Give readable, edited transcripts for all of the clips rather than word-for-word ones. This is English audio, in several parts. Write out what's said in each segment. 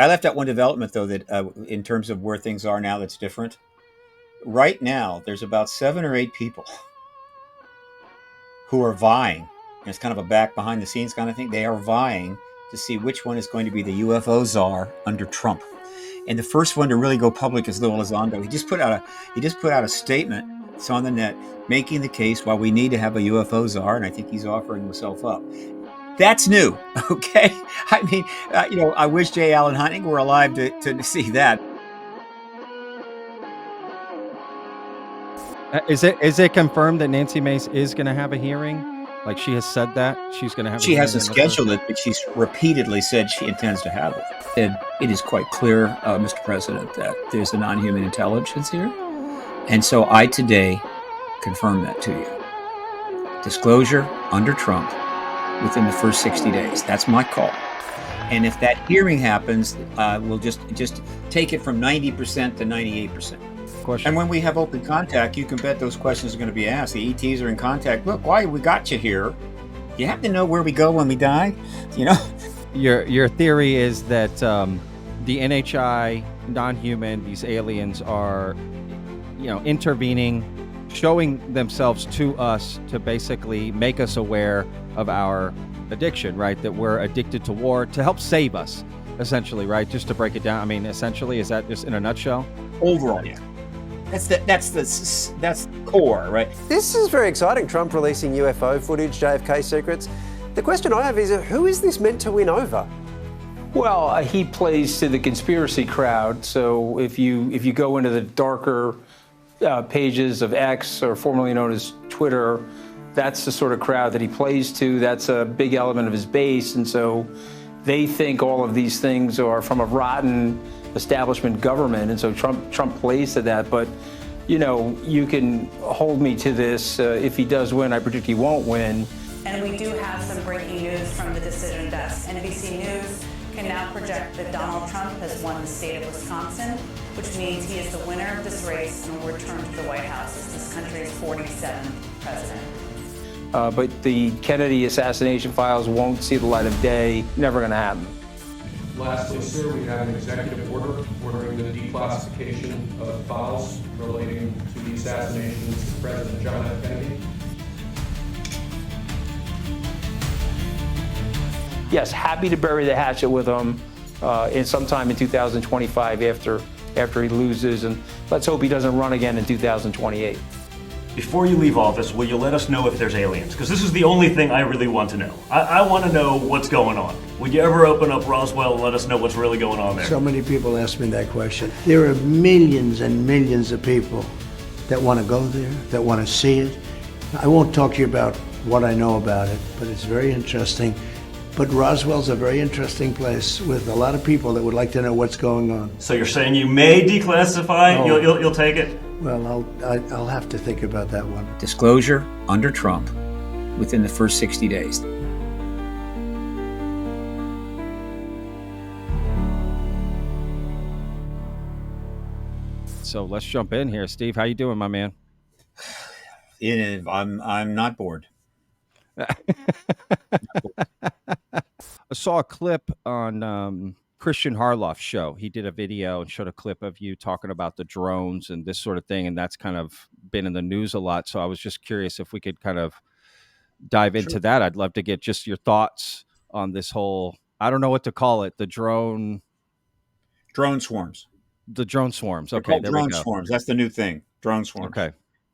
I left out one development though that in terms of where things are now, that's different. Right now, there's about 7 or 8 people who are vying. And it's kind of a back behind the scenes kind of thing. They are vying to see which one is going to be the UFO czar under Trump. And the first one to really go public is Lil Elizondo. He just put out a statement. It's on the net, making the case why we need to have a UFO czar, and I think he's offering himself up. That's new, okay? I mean, I wish J. Allen Hynek were alive to see that. Is it confirmed that Nancy Mace is going to have a hearing? Like she has said that she's going to have. She a hearing hasn't scheduled it, but she's repeatedly said she intends to have it. And it is quite clear, Mr. President, that there's a non-human intelligence here. And so I today confirm that to you. Disclosure under Trump within the first 60 days. That's my call. And if that hearing happens, we'll just take it from 90% to 98%. Question. And when we have open contact, you can bet those questions are going to be asked. The ETs are in contact. Look, why we got you here? You have to know where we go when we die. Your theory is that the NHI, non-human, these aliens are, intervening, showing themselves to us to basically make us aware of our addiction, right? That we're addicted to war to help save us, essentially, right? Just to break it down. I mean, essentially, is that just in a nutshell? Overall, yeah. That's the core, right? This is very exciting. Trump releasing UFO footage, JFK secrets. The question I have is, who is this meant to win over? Well, he plays to the conspiracy crowd. So if you go into the darker pages of X, or formerly known as Twitter, that's the sort of crowd that he plays to. That's a big element of his base. And so they think all of these things are from a rotten establishment government. And so Trump plays to that. But, you can hold me to this. If he does win, I predict he won't win. And we do have some breaking news from the decision desk. NBC News can now project that Donald Trump has won the state of Wisconsin, which means he is the winner of this race and will return to the White House as this country's 47th president. But the Kennedy assassination files won't see the light of day. Never going to happen. Lastly, sir, we have an executive order ordering the declassification of files relating to the assassinations of President John F. Kennedy. Yes, happy to bury the hatchet with him in sometime in 2025 after he loses, and let's hope he doesn't run again in 2028. Before you leave office, will you let us know if there's aliens? Because this is the only thing I really want to know. I want to know what's going on. Would you ever open up Roswell and let us know what's really going on there? So many people ask me that question. There are millions and millions of people that want to go there, that want to see it. I won't talk to you about what I know about it, but it's very interesting. But Roswell's a very interesting place with a lot of people that would like to know what's going on. So you're saying you may declassify? Oh. You'll take it? Well, I'll have to think about that one. Disclosure under Trump within the first 60 days. So let's jump in here, Steve. How you doing, my man? I'm not bored. I saw a clip on Christian Harloff's show. He did a video and showed a clip of you talking about the drones and this sort of thing, and that's kind of been in the news a lot. So I was just curious if we could kind of dive into that. I'd love to get just your thoughts on this whole, I don't know what to call it, the drone swarms. The drone swarms. Okay, there we go. Drone swarms. That's the new thing. Drone swarms.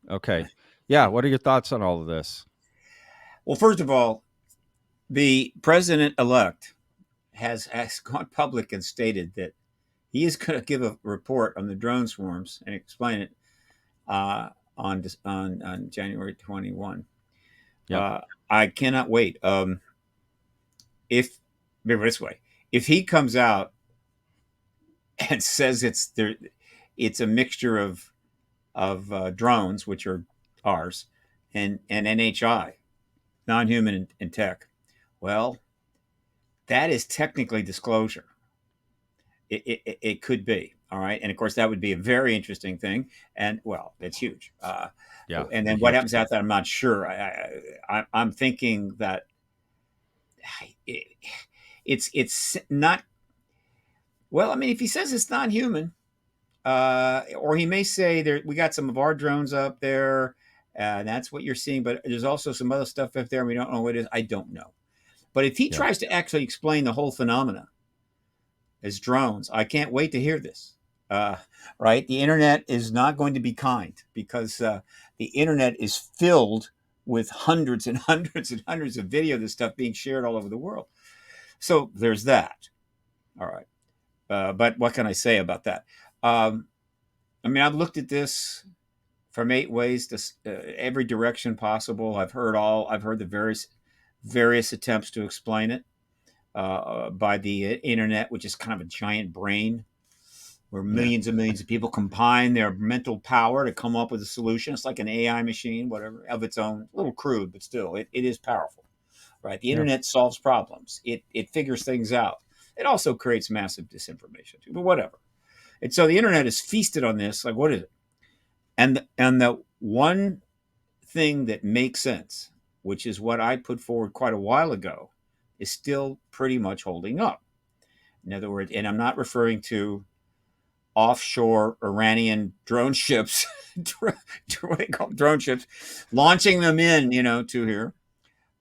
Okay. Yeah, what are your thoughts on all of this? Well, first of all, the president-elect has gone public and stated that he is going to give a report on the drone swarms and explain it on January 21. Yep. I cannot wait. If remember this way, if he comes out and says it's a mixture of drones, which are ours, and NHI, non-human and tech, well, that is technically disclosure. It could be, all right, and of course that would be a very interesting thing, and well, it's huge. Yeah, and then what happens after that, I'm not sure. I'm thinking that it's not. Well, I mean, if he says it's non-human, or he may say there we got some of our drones up there, and that's what you're seeing. But there's also some other stuff up there, and we don't know what it is. I don't know. But if he Yeah. tries to actually explain the whole phenomena as drones, I can't wait to hear this. Uh, right? The internet is not going to be kind because the internet is filled with hundreds and hundreds and hundreds of video of this stuff being shared all over the world. So there's that. All right. But what can I say about that? Um, I mean, I've looked at this from eight ways to every direction possible. I've heard all. I've heard the various attempts to explain it by the internet, which is kind of a giant brain where millions and millions of people combine their mental power to come up with a solution. It's like an AI machine, whatever, of its own, a little crude, but still, it is powerful, right? The internet solves problems. It figures things out. It also creates massive disinformation, too, but whatever. And so the internet is feasted on this. Like, what is it? And the one thing that makes sense, which is what I put forward quite a while ago, is still pretty much holding up. In other words, and I'm not referring to offshore Iranian drone ships, what do they call them? Drone ships, launching them in, to here.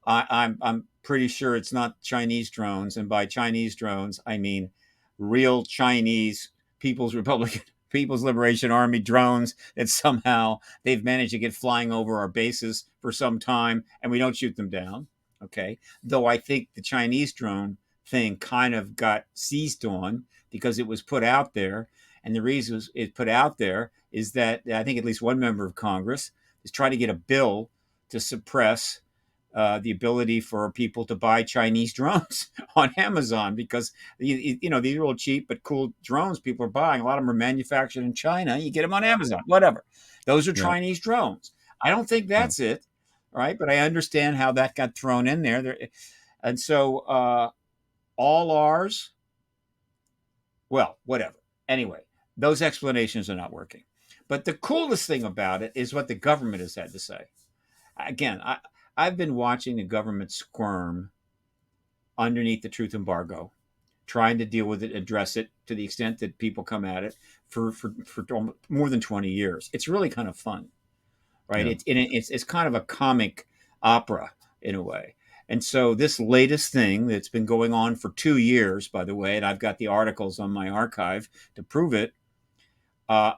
I'm pretty sure it's not Chinese drones, and by Chinese drones I mean real Chinese People's Liberation Army drones that somehow they've managed to get flying over our bases for some time, and we don't shoot them down. Okay, though I think the Chinese drone thing kind of got seized on because it was put out there, and the reason it's put out there is that I think at least one member of Congress is trying to get a bill to suppress the ability for people to buy Chinese drones on Amazon because these are real cheap but cool drones people are buying. A lot of them are manufactured in China. You get them on Amazon, whatever. Those are Yeah. Chinese drones. I don't think Yeah. that's it, right? But I understand how that got thrown in there. And so all ours, well, whatever. Anyway, those explanations are not working. But the coolest thing about it is what the government has had to say. Again, I've been watching the government squirm underneath the truth embargo, trying to deal with it, address it to the extent that people come at it for more than 20 years. It's really kind of fun, right? Yeah. It's kind of a comic opera in a way. And so this latest thing that's been going on for 2 years, by the way, and I've got the articles on my archive to prove it,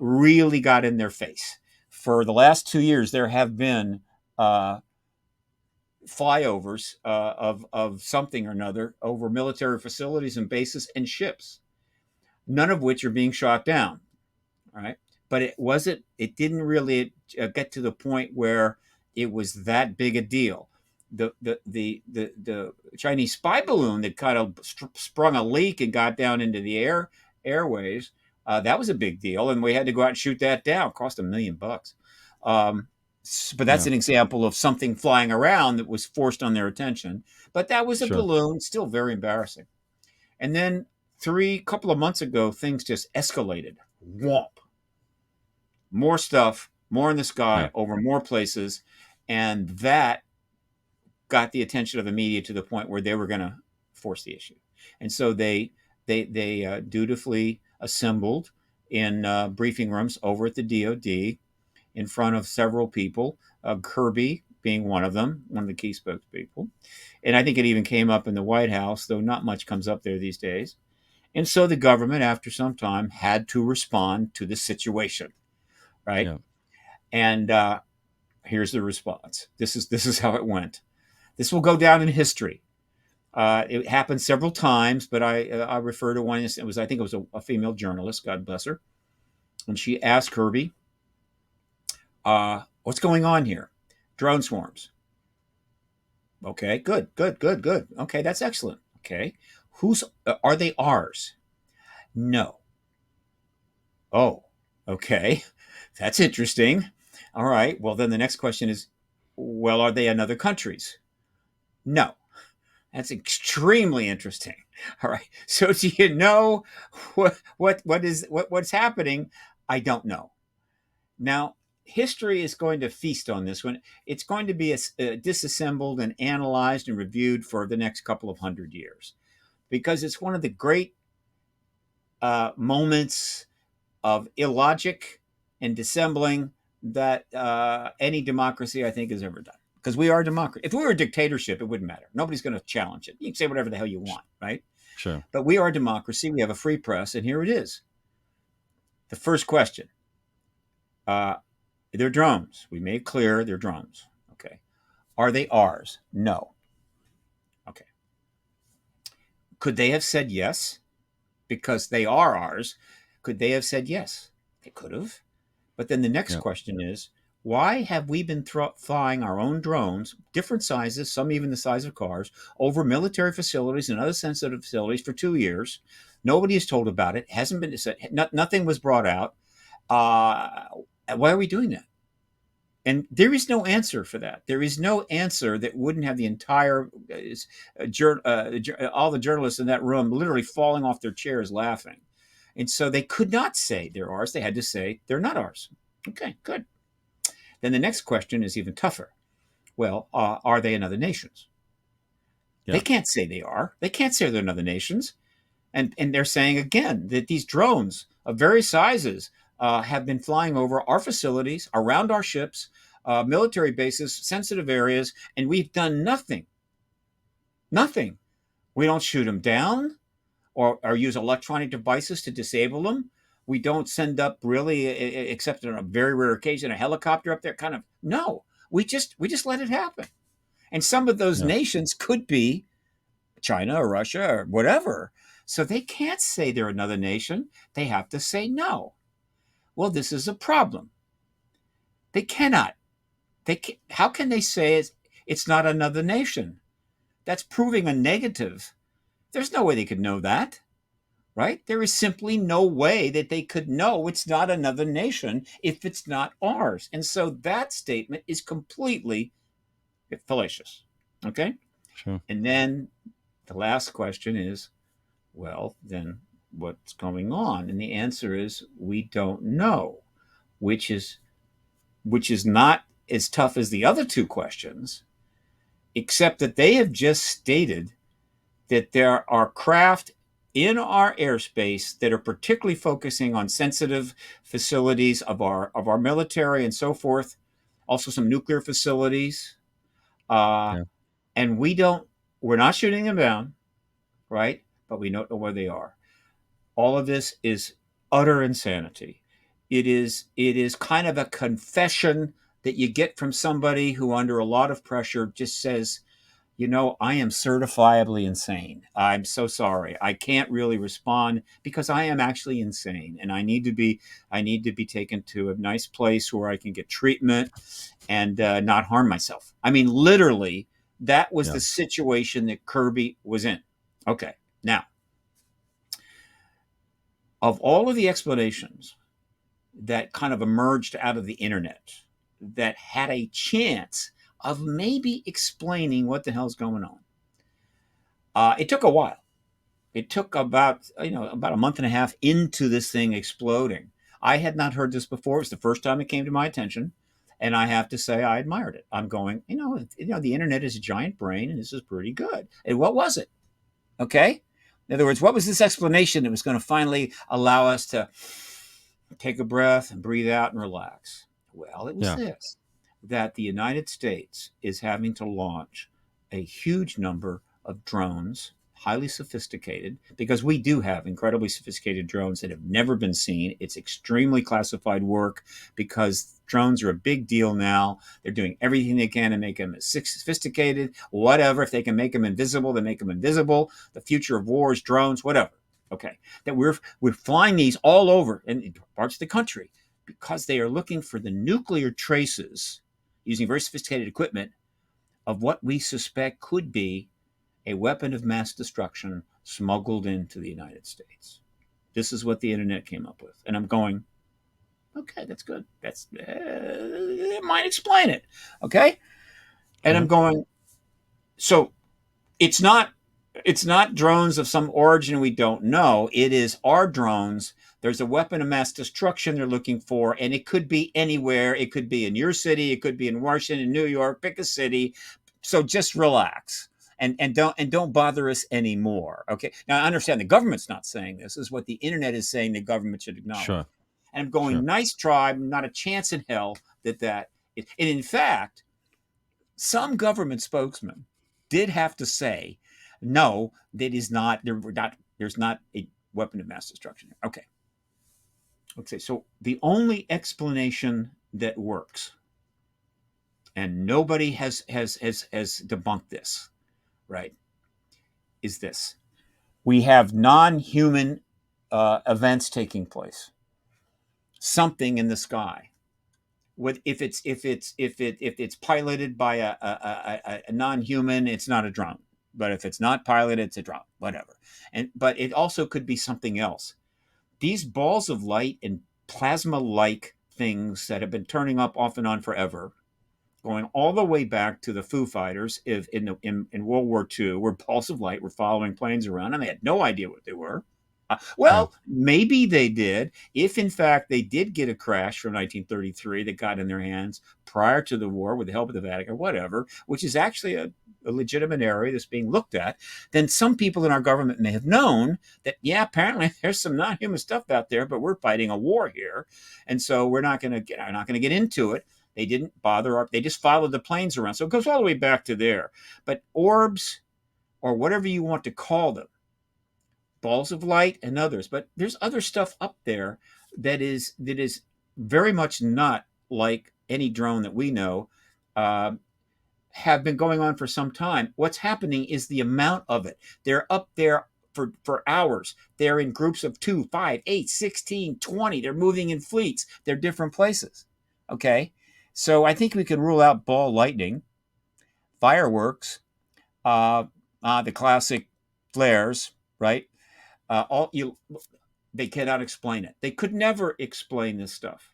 really got in their face. For the last 2 years, there have been flyovers of something or another over military facilities and bases and ships, none of which are being shot down. Right. But it didn't really get to the point where it was that big a deal. The Chinese spy balloon that kind of sprung a leak and got down into the airways, that was a big deal. And we had to go out and shoot that down. It cost $1 million. But that's Yeah. an example of something flying around that was forced on their attention. But that was a Sure. balloon, still very embarrassing. And then couple of months ago, things just escalated. Whomp. More stuff, more in the sky, Yeah. over more places. And that got the attention of the media to the point where they were going to force the issue. And so they dutifully assembled in briefing rooms over at the DOD in front of several people, Kirby being one of them, one of the key spokespeople. And I think it even came up in the White House, though not much comes up there these days. And so the government, after some time, had to respond to the situation, right? Yeah. And here's the response. This is how it went. This will go down in history. It happened several times, but I refer to one. I think it was a female journalist, God bless her, and she asked Kirby, what's going on here? Drone swarms. Okay, good. Okay, that's excellent. Okay, are they ours? No. Oh, okay, that's interesting. All right. Well, then the next question is, well, are they in other countries? No. That's extremely interesting. All right. So do you know what's happening? I don't know. Now, history is going to feast on this one. It's going to be disassembled and analyzed and reviewed for the next couple of 100 years because it's one of the great moments of illogic and dissembling that any democracy, I think, has ever done. Because we are a democracy. If we were a dictatorship, it wouldn't matter. Nobody's going to challenge it. You can say whatever the hell you want, right? Sure. But we are a democracy. We have a free press, and here it is. The first question. They're drones. We made clear they're drones. Okay. Are they ours? No. Okay. Could they have said yes? Because they are ours. Could they have said yes? They could have. But then the next question is, why have we been flying our own drones, different sizes, some even the size of cars, over military facilities and other sensitive facilities for 2 years? Nobody is told about it. Hasn't been said. Nothing was brought out. Why are we doing that? And there is no answer for that. There is no answer that wouldn't have the entire all the journalists in that room literally falling off their chairs laughing. And so they could not say they're ours. They had to say they're not ours. Okay, good. Then the next question is even tougher. Well, are they in other nations? Yeah. They can't say they are. They can't say they're in other nations. And they're saying again that these drones of various sizes have been flying over our facilities, around our ships, military bases, sensitive areas, and we've done nothing. Nothing. We don't shoot them down or use electronic devices to disable them. We don't send up really, except on a very rare occasion, a helicopter up there. Kind of no. We just let it happen. And some of those nations could be China or Russia or whatever. So they can't say they're another nation. They have to say no. Well, this is a problem. They cannot. How can they say it's not another nation? That's proving a negative. There's no way they could know that, right? There is simply no way that they could know it's not another nation if it's not ours. And so that statement is completely fallacious, okay? Sure. And then the last question is, well, then what's going on? And the answer is we don't know, which is not as tough as the other two questions, except that they have just stated that there are craft in our airspace that are particularly focusing on sensitive facilities of our military and so forth, also some nuclear facilities. And we're not shooting them down, right? But we don't know where they are. All of this is utter insanity. It is kind of a confession that you get from somebody who, under a lot of pressure, just says, I am certifiably insane. I'm so sorry. I can't really respond because I am actually insane, and I need to be taken to a nice place where I can get treatment and not harm myself. I mean, literally, that was the situation that Kirby was in. Okay, now, of all of the explanations that kind of emerged out of the internet that had a chance of maybe explaining what the hell's going on, it took a while. It took about a month and a half into this thing exploding. I had not heard this before. It was the first time it came to my attention, and I have to say I admired it. I'm going, the internet is a giant brain, and this is pretty good. And what was it? Okay. In other words, what was this explanation that was going to finally allow us to take a breath and breathe out and relax? Well, it was this, that the United States is having to launch a huge number of drones, highly sophisticated, because we do have incredibly sophisticated drones that have never been seen. It's extremely classified work because drones are a big deal now. They're doing everything they can to make them sophisticated, whatever. If they can make them invisible, they make them invisible. The future of war is drones, whatever. Okay, that we're flying these all over in parts of the country because they are looking for the nuclear traces using very sophisticated equipment of what we suspect could be a weapon of mass destruction smuggled into the United States. This is what the internet came up with. And I'm going, okay, that's good. It might explain it. Okay. And I'm going, so it's not drones of some origin we don't know. It is our drones. There's a weapon of mass destruction they're looking for, and it could be anywhere. It could be in your city. It could be in Washington, New York. Pick a city. So just relax. and don't bother us anymore. Okay. Now I understand the government's not saying this. This is what the internet is saying the government should acknowledge. Sure. And I'm going, Sure. nice try, not a chance in hell and in fact, some government spokesman did have to say, no, that is not there's not a weapon of mass destruction. Okay. Okay. So the only explanation that works, and nobody has debunked this, right, is this: we have non-human events taking place, something in the sky. If it's piloted by a non-human, it's not a drone. But if it's not piloted, it's a drone. Whatever. But it also could be something else. These balls of light and plasma-like things that have been turning up off and on forever, going all the way back to the Foo Fighters in World War II, where balls of light were following planes around, and they had no idea what they were. Yeah. Maybe they did. If in fact they did get a crash from 1933 that got in their hands prior to the war with the help of the Vatican or whatever, which is actually a legitimate area that's being looked at, then some people in our government may have known that, yeah, apparently there's some non-human stuff out there, but we're fighting a war here, and so we're not going to get into it. They didn't bother. They just followed the planes around. So it goes all the way back to there. But orbs, or whatever you want to call them, balls of light and others, but there's other stuff up there that is very much not like any drone that we know, have been going on for some time. What's happening is the amount of it. They're up there for hours. They're in groups of 2, 5, 8, 16, 20. They're moving in fleets. They're different places. Okay. So I think we can rule out ball lightning, fireworks, the classic flares, right? They cannot explain it. They could never explain this stuff.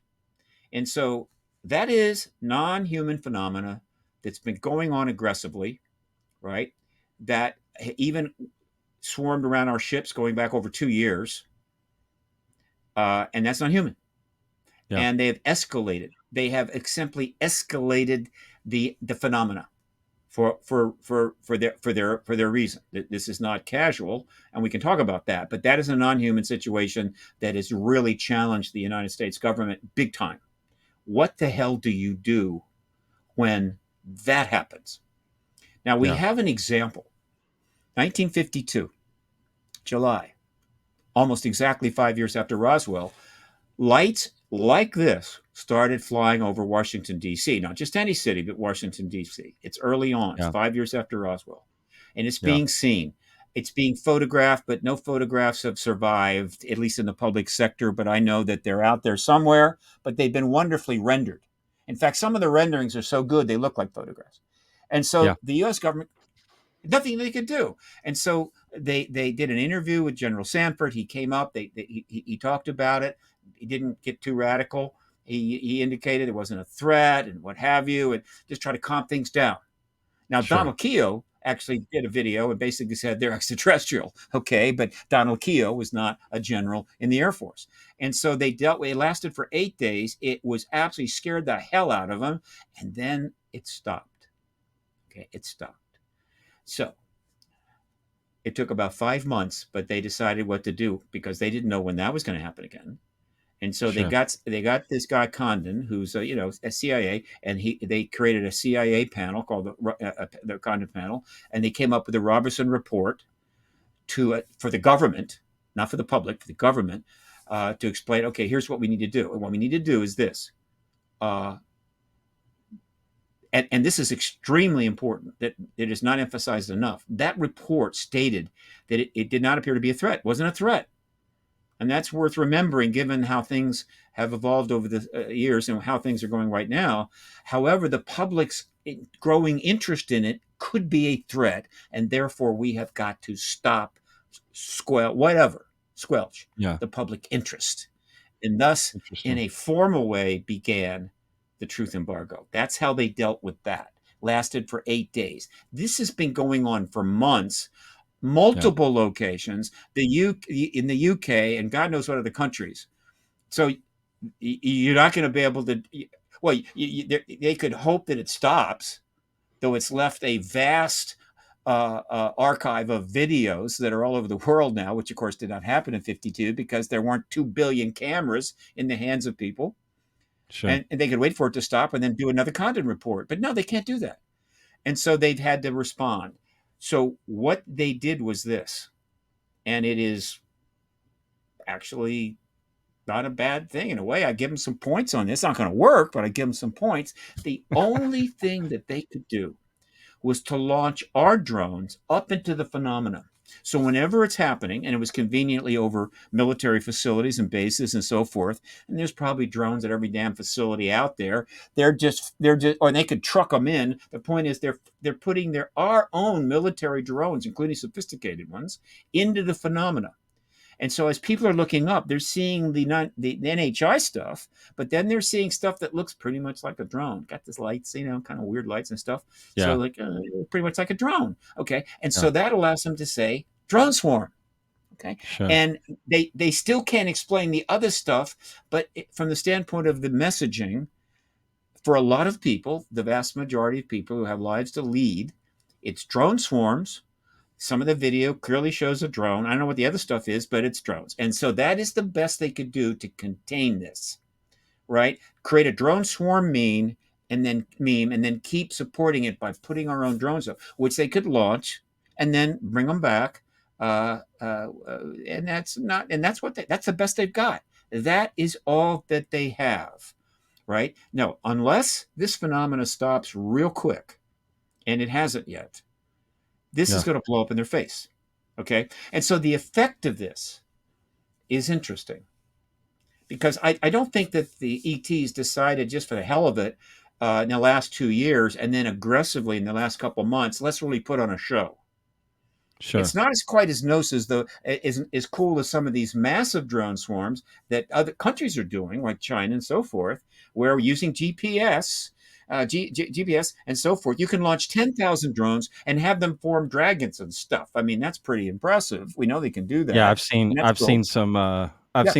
And so that is non-human phenomena that's been going on aggressively, right? That even swarmed around our ships going back over 2 years. And that's not human. Yeah. And they have escalated. They have simply escalated the phenomena for their reason. This is not casual, and we can talk about that. But that is a non-human situation that has really challenged the United States government big time. What the hell do you do when that happens? Now we have an example. 1952, July, almost exactly 5 years after Roswell, lights like this started flying over Washington, D.C., not just any city, but Washington, D.C. It's early on. It's 5 years after Roswell. And it's being seen. It's being photographed, but no photographs have survived, at least in the public sector. But I know that they're out there somewhere, but they've been wonderfully rendered. In fact, some of the renderings are so good, they look like photographs. And so the U.S. government, nothing they could do. And so they did an interview with General Sanford. He came up. He talked about it. He didn't get too radical. He indicated it wasn't a threat and what have you, and just try to calm things down. Now, Donald Keogh actually did a video and basically said they're extraterrestrial. Okay, but Donald Keogh was not a general in the Air Force. And so they dealt with it. Lasted for 8 days. It was absolutely scared the hell out of them. And then it stopped. Okay, it stopped. So it took about 5 months, but they decided what to do because they didn't know when that was going to happen again. And so they got this guy Condon, who's a CIA, and they created a CIA panel called the Condon panel, and they came up with a Robertson report for the government, not for the public, for the government, to explain. Okay, here's what we need to do, and what we need to do is this. And this is extremely important, that it is not emphasized enough. That report stated that it did not appear to be a threat. It wasn't a threat. And that's worth remembering, given how things have evolved over the years and how things are going right now. However, the public's growing interest in it could be a threat, and therefore we have got to stop, squelch the public interest. And thus, in a formal way, began the truth embargo. That's how they dealt with that. Lasted for 8 days. This has been going on for months. Multiple locations, in the UK, and God knows what other countries. So you're not going to be able to. Well, they could hope that it stops, though it's left a vast archive of videos that are all over the world now, which of course did not happen in 52 because there weren't 2 billion cameras in the hands of people. Sure. And they could wait for it to stop and then do another content report. But no, they can't do that. And so they've had to respond. So what they did was this, and it is actually not a bad thing in a way. I give them some points on this. It's not going to work, but I give them some points. The only thing that they could do was to launch our drones up into the phenomena. So whenever it's happening, and it was conveniently over military facilities and bases and so forth, and there's probably drones at every damn facility out there. They're just, or they could truck them in. The point is, they're putting our own military drones, including sophisticated ones, into the phenomena. And so as people are looking up, they're seeing the NHI stuff, but then they're seeing stuff that looks pretty much like a drone. Got this lights, kind of weird lights and stuff. Yeah. So like pretty much like a drone. Okay. And Yeah. so that allows them to say drone swarm. Okay. Sure. And they still can't explain the other stuff, but from the standpoint of the messaging, for a lot of people, the vast majority of people who have lives to lead, it's drone swarms. Some of the video clearly shows a drone. I don't know what the other stuff is, but it's drones. And so that is the best they could do to contain this, right? Create a drone swarm meme and then keep supporting it by putting our own drones up, which they could launch and then bring them back. And that's the best they've got. That is all that they have, right? No, unless this phenomena stops real quick, and it hasn't yet. This is going to blow up in their face. Okay. And so the effect of this is interesting because I don't think that the ETs decided just for the hell of it in the last 2 years and then aggressively in the last couple of months, let's really put on a show. Sure. It's not quite as as cool as some of these massive drone swarms that other countries are doing, like China and so forth, where using GPS and so forth, you can launch 10,000 drones and have them form dragons and stuff. I mean, that's pretty impressive. We know they can do that. Yeah, I've cool. seen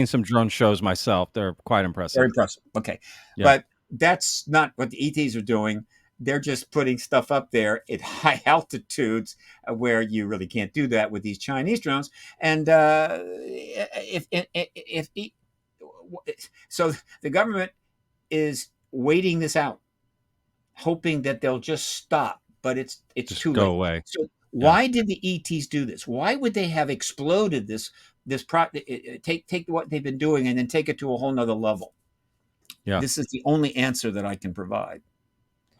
some drone shows myself. They're quite impressive. Very impressive. Okay. Yeah. But that's not what the ETs are doing. They're just putting stuff up there at high altitudes where you really can't do that with these Chinese drones. And so the government is waiting this out, hoping that they'll just stop, but it's Just too go late. away. So why did the ETs do this? Why would they have exploded take what they've been doing and then take it to a whole nother level? Yeah. This is the only answer that I can provide.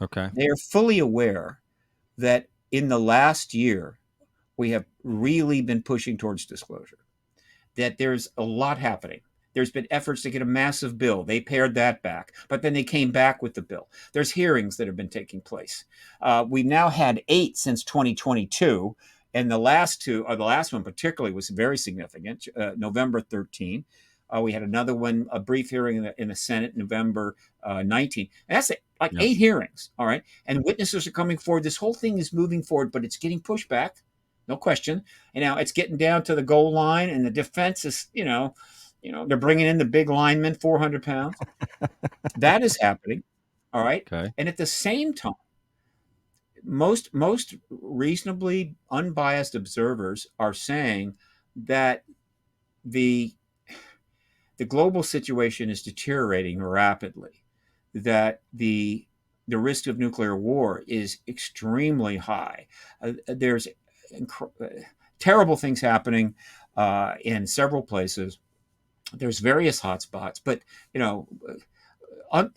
Okay. They are fully aware that in the last year, we have really been pushing towards disclosure, that there's a lot happening. There's been efforts to get a massive bill. They pared that back, but then they came back with the bill. There's hearings that have been taking place. We've now had 8 since 2022, and the last one particularly was very significant, November 13. We had another one, a brief hearing in the Senate, November 19. And that's it, like 8 hearings, all right? And witnesses are coming forward. This whole thing is moving forward, but it's getting pushed back, no question. And now it's getting down to the goal line, and the defense is, they're bringing in the big lineman, 400 pounds. That is happening, all right? Okay. And at the same time, most reasonably unbiased observers are saying that the global situation is deteriorating rapidly, that the risk of nuclear war is extremely high. There's terrible things happening in several places. There's various hotspots, but and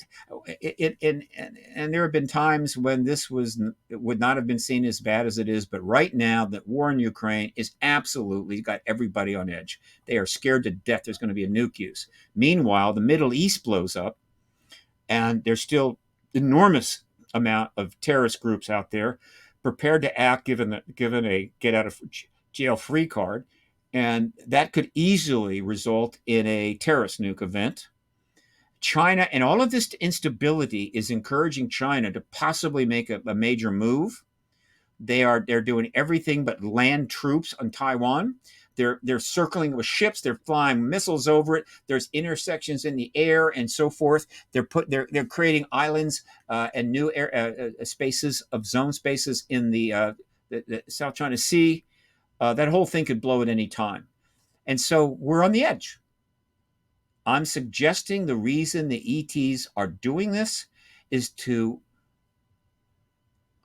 there have been times when this would not have been seen as bad as it is, but right now the war in Ukraine is absolutely got everybody on edge. They are scared to death there's going to be a nuke use. Meanwhile, the Middle East blows up, and there's still enormous amount of terrorist groups out there prepared to act given a get out of jail free card, and that could easily result in a terrorist nuke event. China and all of this instability is encouraging China to possibly make a major move. They're doing everything but land troops on Taiwan. They're circling with ships. They're flying missiles over it. There's intersections in the air and so forth. They're creating islands and new air spaces of zone spaces in the the South China Sea. That whole thing could blow at any time. And so we're on the edge. I'm suggesting the reason the ETs are doing this is to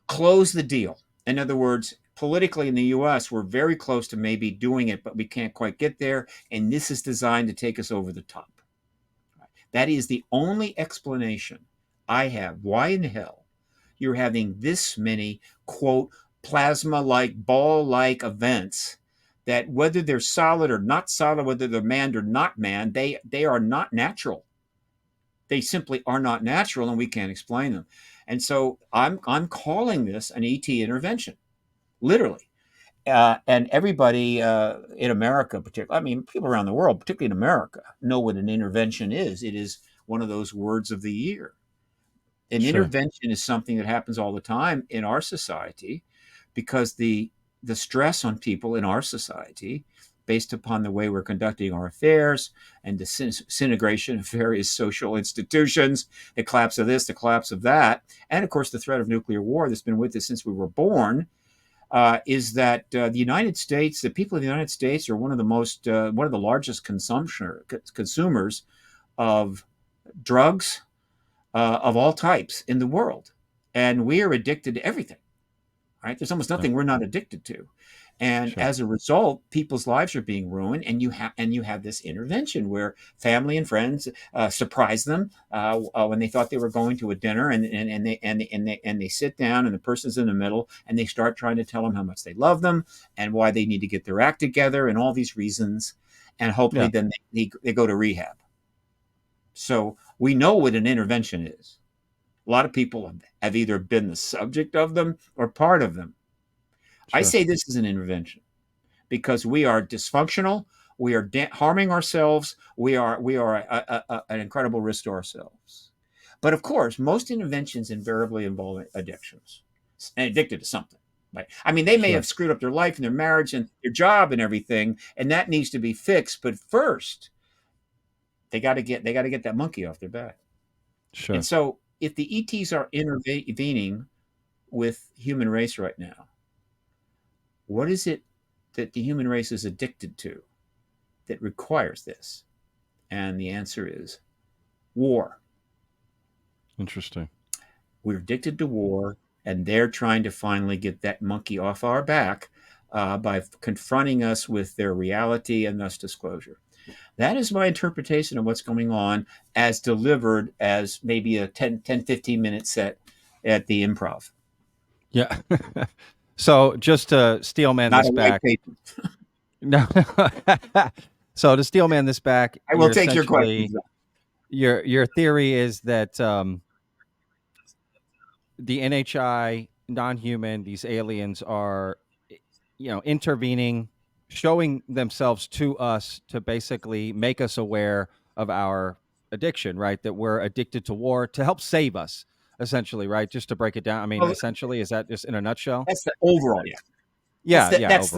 close the deal. In other words, politically in the US, we're very close to maybe doing it, but we can't quite get there. And this is designed to take us over the top. That is the only explanation I have. Why in hell you're having this many, quote, plasma-like, ball-like events that whether they're solid or not solid, whether they're manned or not manned, they are not natural. They simply are not natural, and we can't explain them. And so I'm calling this an ET intervention, literally. And everybody in America, particularly, I mean, people around the world, particularly in America, know what an intervention is. It is one of those words of the year. An intervention is something that happens all the time in our society because the stress on people in our society, based upon the way we're conducting our affairs and the disintegration of various social institutions, the collapse of this, the collapse of that, and of course the threat of nuclear war that's been with us since we were born, is that the United States, the people of the United States are one of the largest consumers of drugs of all types in the world, and we are addicted to everything. Right? There's almost nothing we're not addicted to, and as a result, people's lives are being ruined. And you have this intervention where family and friends surprise them when they thought they were going to a dinner, and they sit down, and the person's in the middle, and they start trying to tell them how much they love them and why they need to get their act together and all these reasons, and hopefully then they go to rehab. So we know what an intervention is. A lot of people have either been the subject of them or part of them. I say this is an intervention because we are dysfunctional. We are harming ourselves. We are an incredible risk to ourselves. But of course, most interventions invariably involve addictions and addicted to something. Right? I mean, they may have screwed up their life and their marriage and their job and everything, and that needs to be fixed. But first, they got to get that monkey off their back. And so, if the ETs are intervening with human race right now, what is it that the human race is addicted to that requires this? And the answer is war. Interesting. We're addicted to war, and they're trying to finally get that monkey off our back by confronting us with their reality and thus disclosure. That is my interpretation of what's going on as delivered as maybe a 10, 15-minute set at the Improv. Yeah. So just to steelman Not this a back. white paper. No. So to steelman this back, I will take your questions. Your theory is that the NHI, non-human, these aliens are, intervening, showing themselves to us to basically make us aware of our addiction, right? That we're addicted to war to help save us, essentially, right? Just to break it down. I mean, essentially, is that just in a nutshell? That's the overall, yeah. That's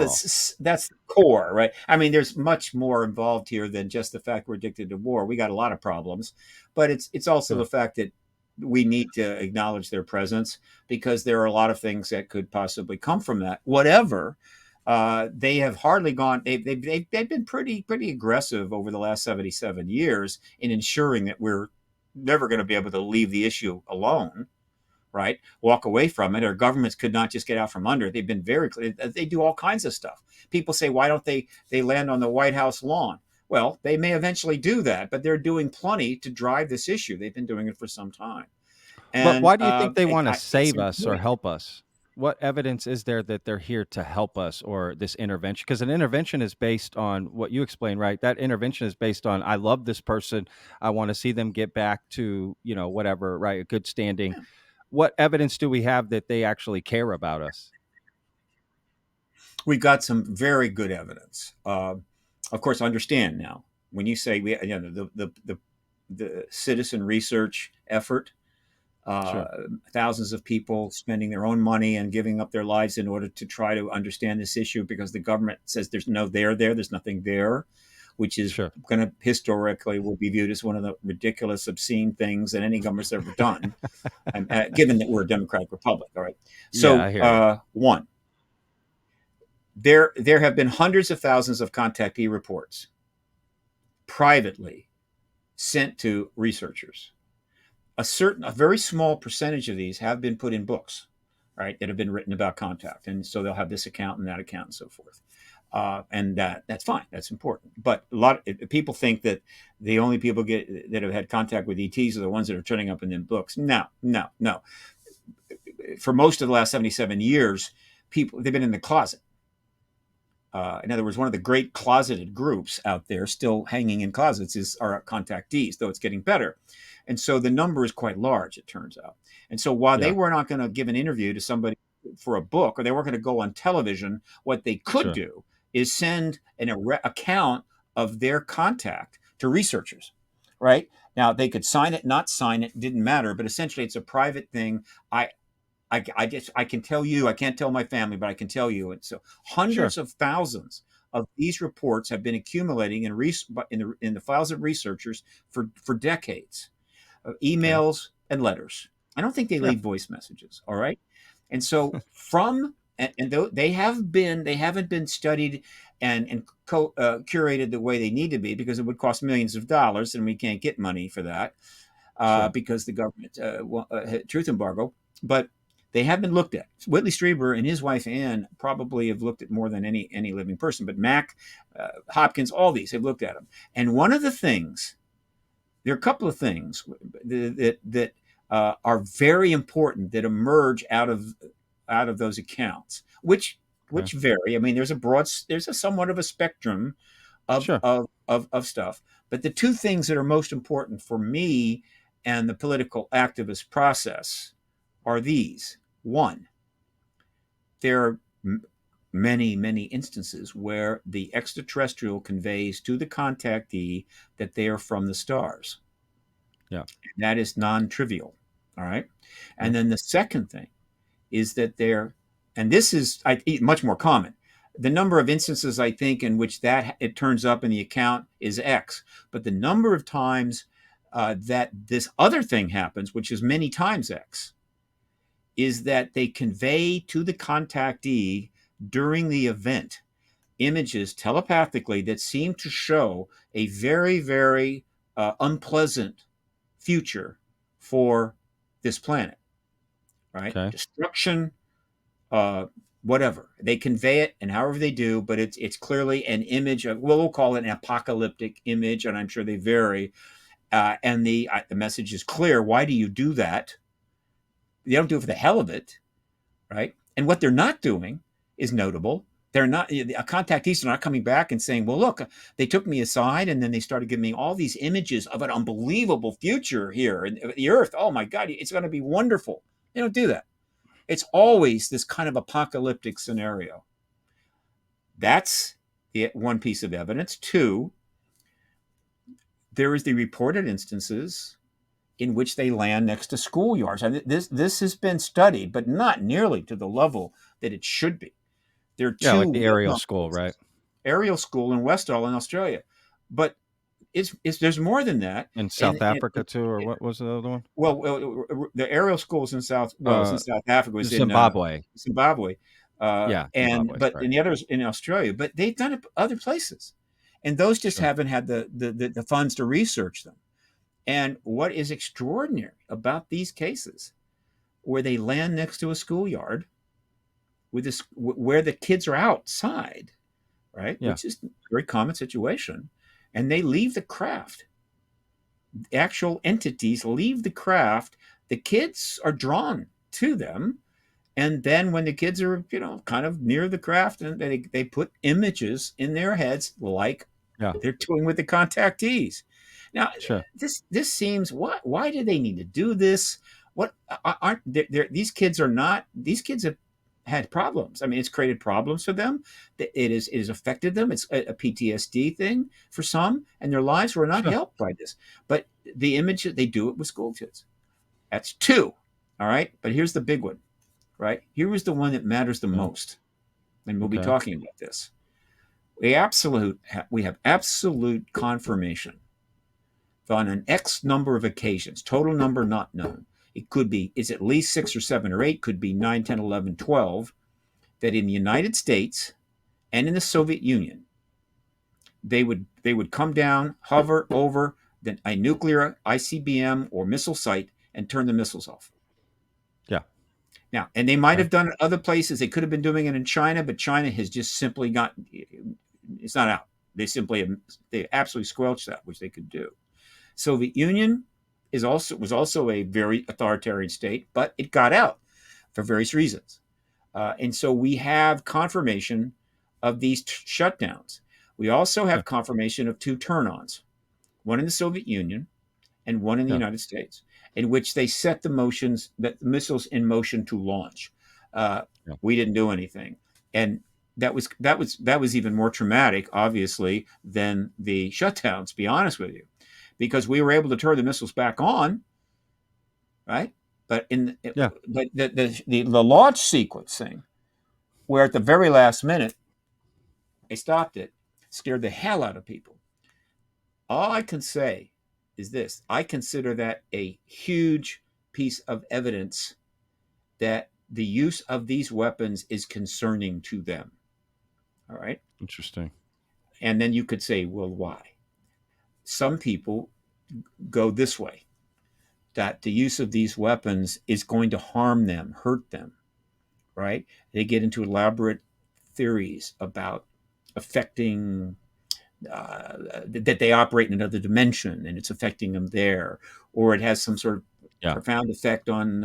the core, right? I mean, there's much more involved here than just the fact we're addicted to war. We got a lot of problems, but it's also the fact that we need to acknowledge their presence because there are a lot of things that could possibly come from that. Whatever, they have hardly gone. They've been pretty aggressive over the last 77 years in ensuring that we're never going to be able to leave the issue alone. Right? Walk away from it. Our governments could not just get out from under it. They've been very clear. They do all kinds of stuff. People say, why don't they land on the White House lawn? Well, they may eventually do that, but they're doing plenty to drive this issue. They've been doing it for some time. But why do you think they want to save us or help us? What evidence is there that they're here to help us or this intervention? Because an intervention is based on what you explained, right? That intervention is based on, I love this person. I want to see them get back to, whatever, right? A good standing. Yeah. What evidence do we have that they actually care about us? We've got some very good evidence. Of course, understand now when you say the citizen research effort, thousands of people spending their own money and giving up their lives in order to try to understand this issue because the government says there's no there, there's nothing there, which is going to historically will be viewed as one of the ridiculous, obscene things that any government's ever done, given that we're a democratic republic. All right. So, one, there have been hundreds of thousands of contactee reports privately sent to researchers. A very small percentage of these have been put in books, right, that have been written about contact, and so they'll have this account and that account and so forth. And that's fine. That's important. But a lot of people think that the only people that have had contact with ETs are the ones that are turning up in them books. No, no, no. For most of the last 77 years, they've been in the closet. In other words, one of the great closeted groups out there still hanging in closets are contactees, though it's getting better. And so the number is quite large, it turns out. And so while they were not going to give an interview to somebody for a book, or they weren't going to go on television, what they could do is send an account of their contact to researchers, right? Now, they could sign it, not sign it, didn't matter, but essentially it's a private thing. I can tell you, I can't tell my family, but I can tell you. And so hundreds of thousands of these reports have been accumulating in the files of researchers for decades, emails and letters. I don't think they leave voice messages. All right. And so they haven't been studied and curated the way they need to be, because it would cost millions of dollars, and we can't get money for that because the government truth embargo. But they have been looked at. Whitley Strieber and his wife Ann probably have looked at more than any living person. But Mac, Hopkins, all these have looked at them. And one of the things, there are a couple of things that are very important that emerge out of those accounts, which vary. I mean, there's a somewhat of a spectrum of stuff. But the two things that are most important for me and the political activist process are these. One, there are many, many instances where the extraterrestrial conveys to the contactee that they are from the stars. Yeah. That is non-trivial. All right. And then the second thing is that and this is much more common. The number of instances, I think, in which it turns up in the account is X. But the number of times that this other thing happens, which is many times X, is that they convey to the contactee during the event images telepathically that seem to show a very, very unpleasant future for this planet, right? Okay. Destruction, whatever. They convey it, and however they do, but it's clearly an image of, we'll call it an apocalyptic image, and I'm sure they vary. And the message is clear. Why do you do that? They don't do it for the hell of it, right? And what they're not doing is notable. They're not, contactees are not coming back and saying, well, look, they took me aside and then they started giving me all these images of an unbelievable future here in the Earth. Oh my God, it's going to be wonderful. They don't do that. It's always this kind of apocalyptic scenario. That's one piece of evidence. Two, there is the reported instances in which they land next to schoolyards. And this has been studied, but not nearly to the level that it should be. There are two, like the Ariel School, right? Ariel School in Westall in Australia. But there's more than that. In South Africa too, or what was the other one? Well, the Ariel Schools in South Africa. Was Zimbabwe. In Zimbabwe. Zimbabwe, but right. in the others in Australia. But they've done it other places, and those just haven't had the funds to research them. And what is extraordinary about these cases, where they land next to a schoolyard, where the kids are outside, right? Which is a very common situation, and they leave the craft. The actual entities leave the craft. The kids are drawn to them, and then when the kids are, kind of near the craft, and they put images in their heads like they're doing with the contactees. Now, this seems, why do they need to do this? What aren't these kids have had problems. I mean, it's created problems for them. It has affected them. It's a PTSD thing for some, and their lives were not helped by this. But the image, they do it with school kids. That's two. All right. But here's the big one, right? Here is the one that matters the most. And we'll be talking about this. We have absolute confirmation on an X number of occasions, total number not known. It's at least 6 or 7 or 8, could be 9, 10, 11, 12, that in the United States and in the Soviet Union, they would come down, hover over a nuclear ICBM or missile site, and turn the missiles off. Yeah. Now, and they might Okay. have done it other places. They could have been doing it in China, but China has just simply it's not out. They absolutely squelched that, which they could do. Soviet Union was also a very authoritarian state, but it got out for various reasons. And so we have confirmation of these shutdowns. We also have confirmation of two turn-ons, one in the Soviet Union and one in the Yeah. United States, in which they set the missiles in motion to launch. We didn't do anything, and that was even more traumatic, obviously, than the shutdowns. To be honest with you, because we were able to turn the missiles back on, right? But but the launch sequence thing, where at the very last minute they stopped it, scared the hell out of people. All I can say is this: I consider that a huge piece of evidence that the use of these weapons is concerning to them. All right. Interesting. And then you could say, well, why? Some people go this way, that the use of these weapons is going to harm them, hurt them, right? They get into elaborate theories about affecting that they operate in another dimension and it's affecting them there, or it has some sort of profound effect on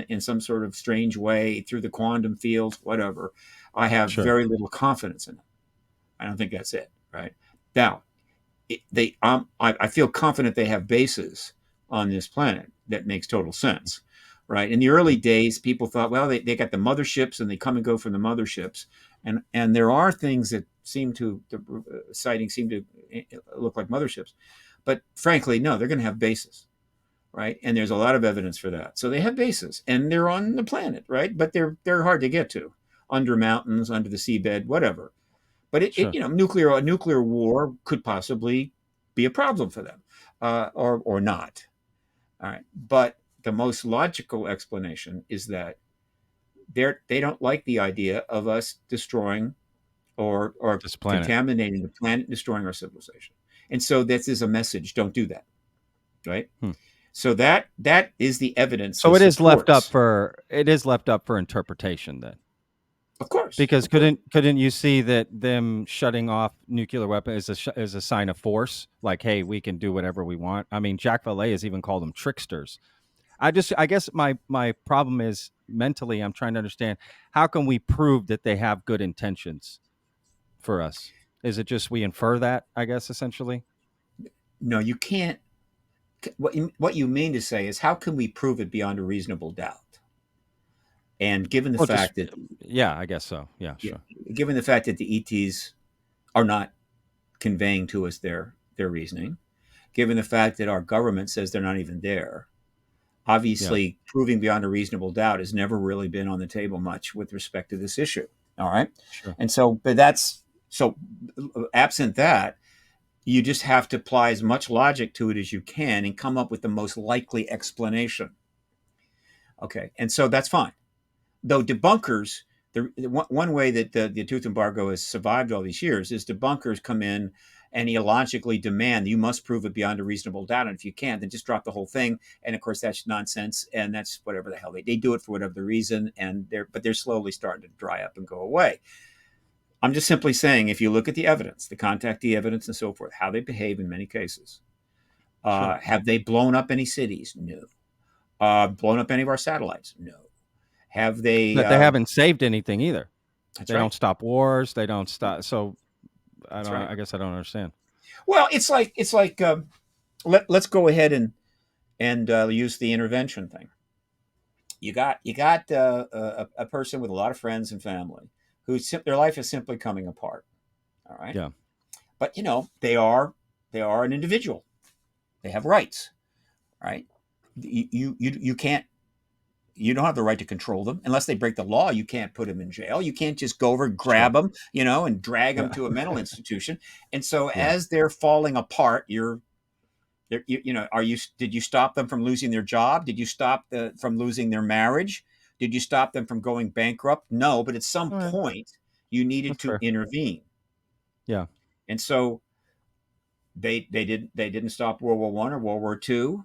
in some sort of strange way through the quantum fields, whatever. I have very little confidence in it. I don't think that's it, right? Now, I feel confident they have bases on this planet that makes total sense, right? In the early days, people thought, well, they got the motherships and they come and go from the motherships, and there are things that sightings seem to look like motherships, but frankly, no, they're going to have bases, right? And there's a lot of evidence for that. So they have bases, and they're on the planet, right? But they're hard to get to, under mountains, under the seabed, whatever. But a nuclear war could possibly be a problem for them, or not. All right, but the most logical explanation is that they don't like the idea of us destroying or contaminating the planet, destroying our civilization, and so this is a message: don't do that, right? So that is the evidence. So it is left up for interpretation then. Of course, because couldn't you see that them shutting off nuclear weapons is a sign of force? Like, hey, we can do whatever we want. I mean, Jacques Vallée has even called them tricksters. I guess my problem is mentally, I'm trying to understand, how can we prove that they have good intentions for us? Is it just we infer that, I guess, essentially? No, you can't. What you mean to say is, how can we prove it beyond a reasonable doubt? And given the fact that, I guess so. Yeah, sure. Given the fact that the ETs are not conveying to us their reasoning, given the fact that our government says they're not even there, obviously proving beyond a reasonable doubt has never really been on the table much with respect to this issue. All right. Sure. And so, absent that, you just have to apply as much logic to it as you can and come up with the most likely explanation. Okay. And so that's fine. Though debunkers, one way that the tooth embargo has survived all these years is debunkers come in and illogically demand you must prove it beyond a reasonable doubt. And if you can't, then just drop the whole thing. And of course, that's nonsense. And that's whatever the hell they do it for whatever the reason. But they're slowly starting to dry up and go away. I'm just simply saying, if you look at the evidence, the contactee evidence and so forth, how they behave in many cases, have they blown up any cities? No. Blown up any of our satellites? No. Have they? But they haven't saved anything either. They don't stop wars. They don't stop. So I guess I don't understand. Well, it's like let's go ahead and use the intervention thing. You got a person with a lot of friends and family their life is simply coming apart. All right. Yeah. But they are an individual. They have rights. Right. You can't. You don't have the right to control them unless they break the law. You can't put them in jail. You can't just go over and grab them, and drag them to a mental institution. And so as they're falling apart, did you stop them from losing their job? Did you stop from losing their marriage? Did you stop them from going bankrupt? No, but at some point You needed That's to fair. intervene. Yeah. And so they didn't stop World War One or World War Two.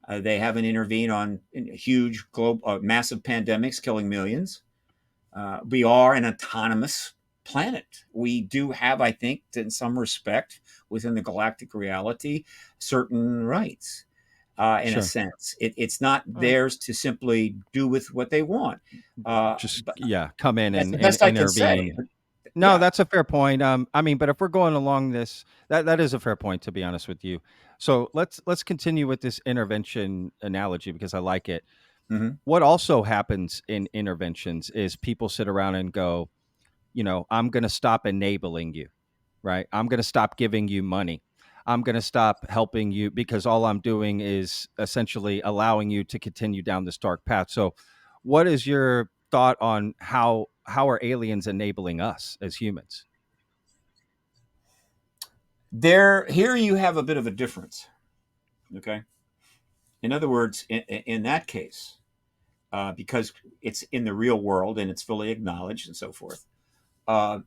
They haven't intervened on huge global massive pandemics killing millions. We are an autonomous planet. We do have, I think, in some respect, within the galactic reality, certain rights. In a Sure. sense, it's not All right. theirs to simply do with what they want. Just But yeah, come in that's the and best I can say. intervene. No, Yeah. that's a fair point. I mean, but if we're going along this, that is a fair point, to be honest with you. So let's continue with this intervention analogy because I like it. Hmm. What also happens in interventions is people sit around and go, I'm going to stop enabling you, right? I'm going to stop giving you money. I'm going to stop helping you because all I'm doing is essentially allowing you to continue down this dark path. So, what is your thought on how are aliens enabling us as humans? Here you have a bit of a difference. Okay. In other words, in that case, because it's in the real world and it's fully acknowledged and so forth, uh,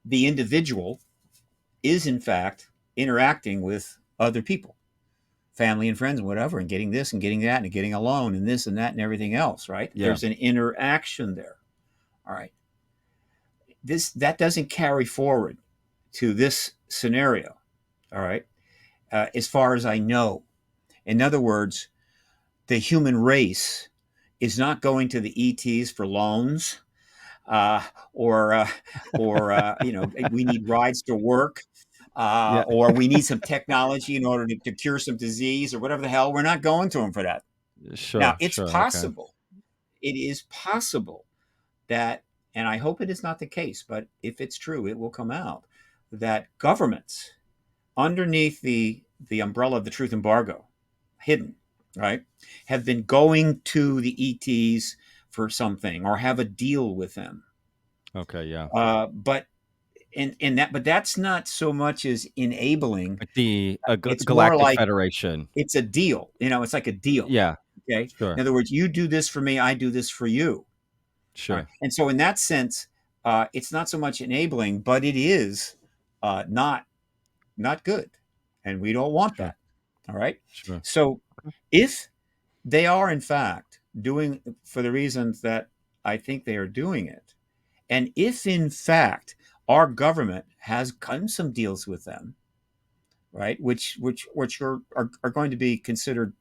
the individual is in fact interacting with other people, family and friends and whatever, and getting this and getting that and getting a loan and this and that and everything else, right? Yeah, There's an interaction there. All right. That doesn't carry forward to this scenario. All right. As far as I know. In other words, the human race is not going to the ETs for loans, uh, or we need rides to work, yeah, or we need some technology in order to cure some disease or whatever the hell. We're not going to them for that. Now, sure, it's sure, okay, possible. It is possible that, and I hope it is not the case, but if it's true, it will come out that governments underneath the umbrella of the truth embargo, hidden, right, have been going to the ETs for something or have a deal with them. okay, yeah. But but that's not so much as enabling. Like the It's more Galactic like Federation. it's a deal. It's like a deal. Yeah, Okay. In sure, other words, you do this for me, I do this for you. All right. sure, And so, in that sense, it's not so much enabling, but it is not good, and we don't want sure, that. All right. sure. So, if they are in fact doing for the reasons that I think they are doing it, and if in fact our government has done some deals with them, right, which are going to be considered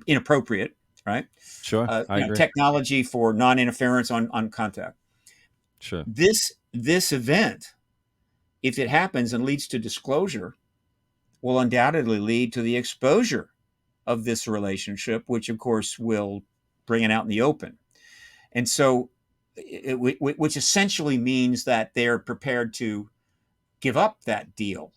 inappropriate, right? Sure, I agree. Technology for non-interference on contact. Sure, This event, if it happens and leads to disclosure, will undoubtedly lead to the exposure of this relationship, which of course will bring it out in the open. And so, which essentially means that they're prepared to give up that deal.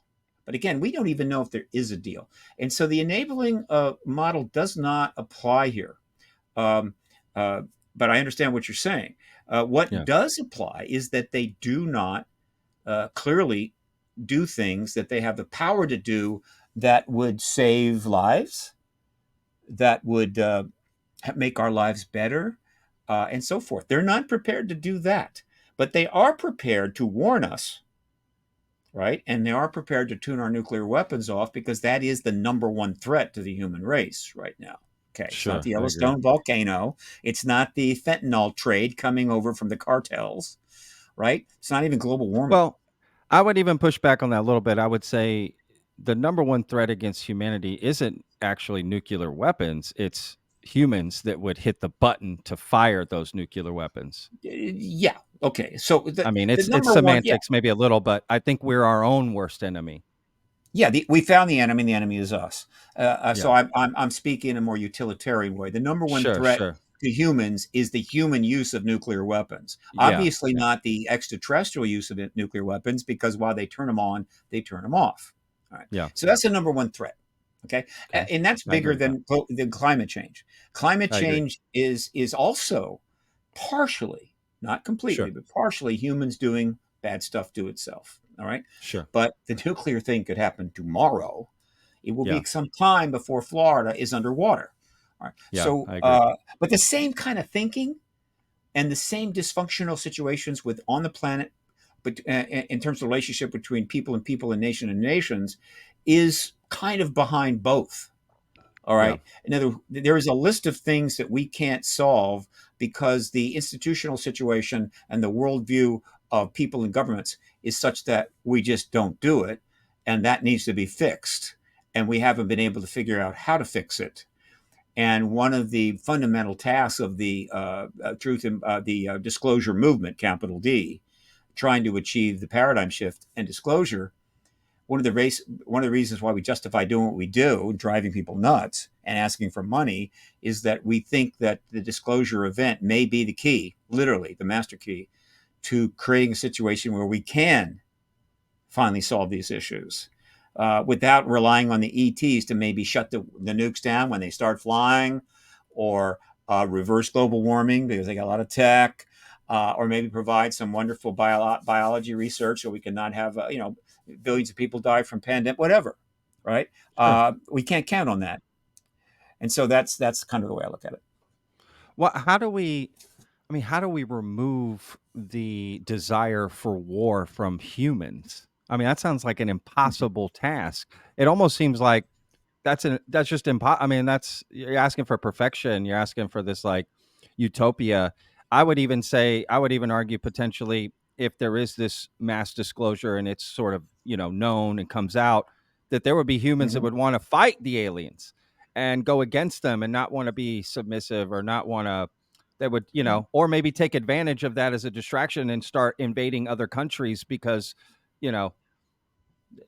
But again, we don't even know if there is a deal. And so the enabling model does not apply here. Um, uh, but I understand what you're saying. What yeah, does apply is that they do not clearly do things that they have the power to do that would save lives, that would make our lives better, and so forth. They're not prepared to do that, but they are prepared to warn us, right? And they are prepared to tune our nuclear weapons off because that is the number one threat to the human race right now. Okay, it's not sure, the I agree. Yellowstone volcano. It's not the fentanyl trade coming over from the cartels, right? It's not even global warming. Well, I would even push back on that a little bit. I would say the number one threat against humanity isn't actually nuclear weapons. It's humans that would hit the button to fire those nuclear weapons. Yeah. Okay. So I mean, the it's number one, yeah, semantics maybe a little, but I think we're our own worst enemy. yeah. We found the enemy, and the enemy is us. So Yeah. I'm speaking in a more utilitarian way. The number one Sure, threat sure. to humans is the human use of nuclear weapons. Yeah. Obviously, Yeah. not the extraterrestrial use of nuclear weapons, because while they turn them on, they turn them off. All right. Yeah. So that's the number one threat. Okay, Okay. and that's I agree bigger with that. than climate change. Climate I agree. change is also partially, not completely, Sure. but partially humans doing bad stuff to itself. All right. Sure. But the nuclear thing could happen tomorrow. It will Yeah. be some time before Florida is underwater. All right. Yeah. So, I agree. but the same kind of thinking And the same dysfunctional situations with on the planet, but in terms of relationship between people and nations, is kind of behind both. All Yeah. right. In other, there is a list of things that we can't solve because the institutional situation and the worldview of people and governments is such that we just don't do it, and that needs to be fixed. And we haven't been able to figure out how to fix it. And one of the fundamental tasks of the truth and the disclosure movement, capital D, trying to achieve the paradigm shift and disclosure, one of the reasons why we justify doing what we do, driving people nuts and asking for money, is that we think that the disclosure event may be the key, literally the master key, to creating a situation where we can finally solve these issues without relying on the ETs to maybe shut the nukes down when they start flying, or reverse global warming because they got a lot of tech, or maybe provide some wonderful biology research so we can not have billions of people die from pandemic, whatever. Right? Sure. We can't count on that, and so that's kind of the way I look at it. Well, how do we? I mean, how do we remove the desire for war from humans? I mean, that sounds like an impossible task. It almost seems like that's just impossible. I mean, that's you're asking for perfection. You're asking for this like utopia. I would even argue potentially if there is this mass disclosure and it's sort of known and comes out that there would be humans that Mm-hmm. would want to fight the aliens and go against them and not want to be submissive or not want to that would or maybe take advantage of that as a distraction and start invading other countries because you know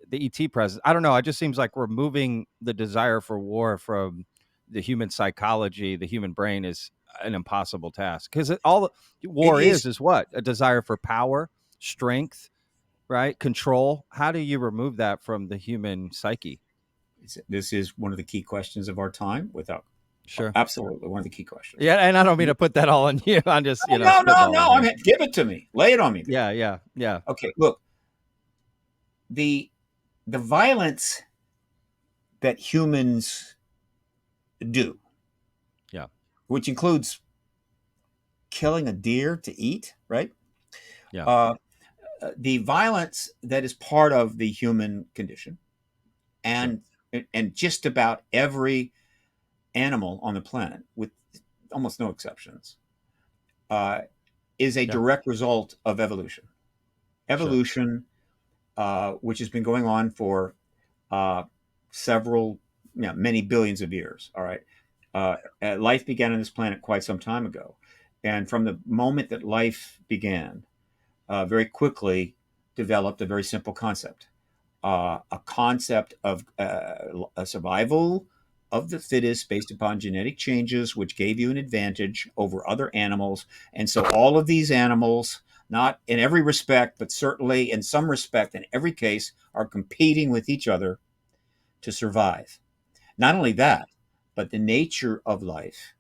the ET presence. I don't know. It just seems like removing the desire for war from the human psychology, the human brain, is an impossible task because all It war is. is what a desire for power, strength, right? Control. How do you remove that from the human psyche? This is one of the key questions of our time, without Sure. absolutely one of the key questions. Yeah, and I don't mean to put that all on you. I'm just No, no, spitballing no. here. Give it to me. Lay it on me, then. Yeah, yeah, yeah, Okay, look, the violence that humans do, yeah, which includes killing a deer to eat, right? yeah. Uh, the violence that is part of the human condition, Sure. and just about every animal on the planet, with almost no exceptions, uh, is a Yeah. direct result of evolution. Sure. Evolution, which has been going on for uh, several, many billions of years. All right. Life began on this planet quite some time ago. And from the moment that life began, very quickly developed a very simple concept, a concept of a survival of the fittest based upon genetic changes, which gave you an advantage over other animals. And so all of these animals, not in every respect, but certainly in some respect, in every case, are competing with each other to survive. Not only that, but the nature of life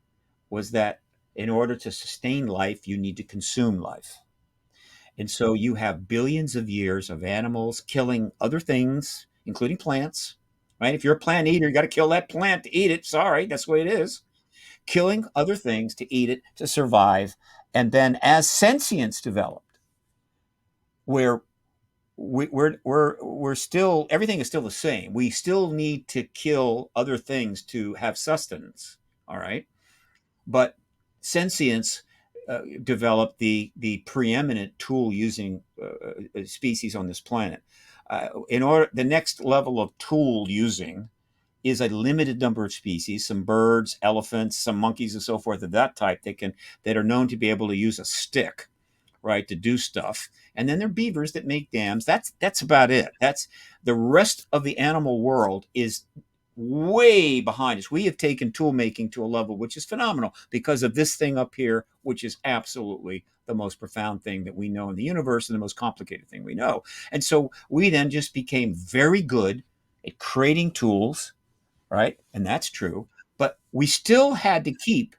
was that in order to sustain life, you need to consume life. And so you have billions of years of animals killing other things, including plants, right? If you're a plant eater, you got to kill that plant to eat it. Sorry, that's the way it is. Killing other things to eat it to survive. And then as sentience developed, where we're still, everything is still the same. We still need to kill other things to have sustenance. All right. But sentience developed the preeminent tool using species on this planet. The next level of tool using is a limited number of species, some birds, elephants, some monkeys, and so forth of that type that are known to be able to use a stick, right, to do stuff. And then there are beavers that make dams. That's about it. That's the rest of the animal world is way behind us. We have taken tool making to a level which is phenomenal because of this thing up here, which is absolutely the most profound thing that we know in the universe and the most complicated thing we know. And so we then just became very good at creating tools, right? And that's true. But we still had to keep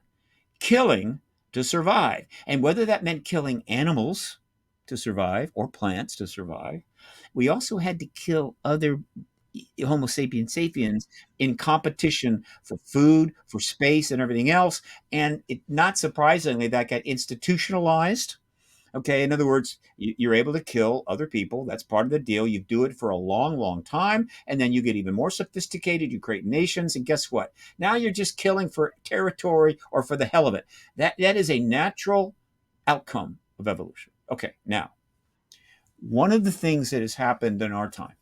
killing to survive. And whether that meant killing animals to survive or plants to survive, we also had to kill other Homo sapiens sapiens in competition for food, for space, and everything else. And not surprisingly, that got institutionalized. Okay, in other words, you're able to kill other people. That's part of the deal. You do it for a long, long time, and then you get even more sophisticated. You create nations, and guess what? Now you're just killing for territory or for the hell of it. That is a natural outcome of evolution. Okay, now one of the things that has happened in our time,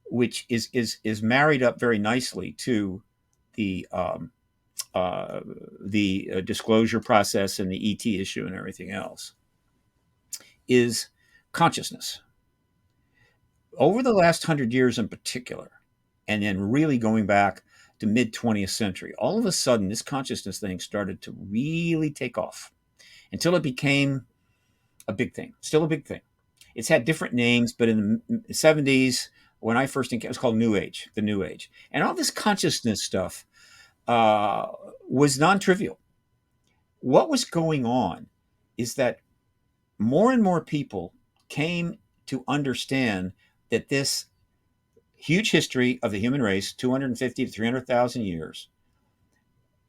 which is married up very nicely to the disclosure process and the ET issue and everything else, is consciousness. Over the last 100 years in particular, and then really going back to mid 20th century, all of a sudden this consciousness thing started to really take off until it became a big thing. Still a big thing. It's had different names, but in the 70s, when I first encountered, it was called New Age, the New Age. And all this consciousness stuff was non-trivial. What was going on is that more and more people came to understand that this huge history of the human race, 250 to 300,000 years,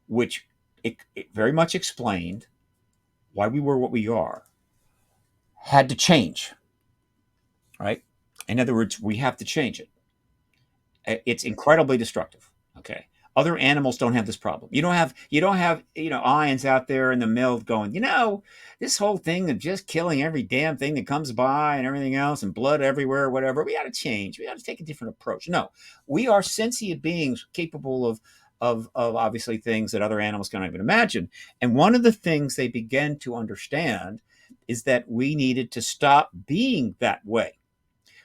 which it very much explained why we were what we are, had to change, right? In other words, we have to change it. It's incredibly destructive. Okay. Other animals don't have this problem. You don't have ions out there in the mill going, this whole thing of just killing every damn thing that comes by and everything else and blood everywhere, whatever. We got to change. We got to take a different approach. No, we are sentient beings capable of obviously things that other animals can't even imagine. And one of the things they began to understand is that we needed to stop being that way.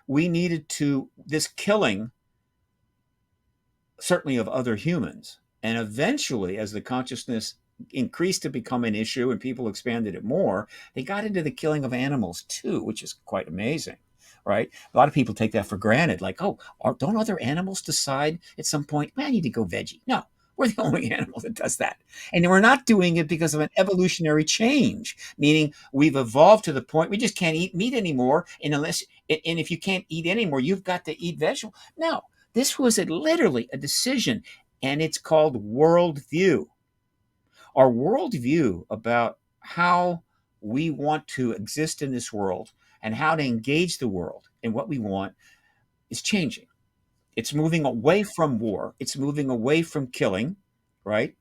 We needed to, this killing certainly of other humans. And eventually, as the consciousness increased to become an issue and people expanded it more, they got into the killing of animals too, which is quite amazing, right? A lot of people take that for granted. Like, oh, don't other animals decide at some point, I need to go veggie? No, we're the only animal that does that. And we're not doing it because of an evolutionary change, meaning we've evolved to the point we just can't eat meat anymore. And if you can't eat anymore, you've got to eat vegetable. No, this was literally a decision, and it's called worldview. Our worldview about how we want to exist in this world and how to engage the world and what we want is changing. It's moving away from war. It's moving away from killing, right?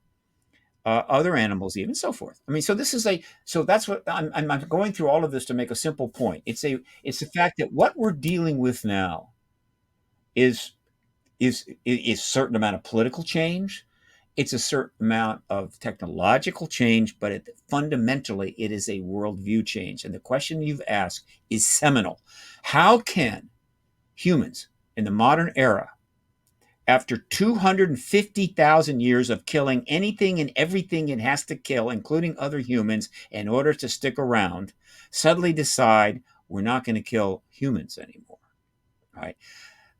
Other animals, even so forth. I mean, so that's what I'm going through all of this to make a simple point. It's the fact that what we're dealing with now is a certain amount of political change. It's a certain amount of technological change, but fundamentally, it is a worldview change. And the question you've asked is seminal. How can humans in the modern era, after 250,000 years of killing anything and everything it has to kill, including other humans, in order to stick around, suddenly decide we're not going to kill humans anymore, right?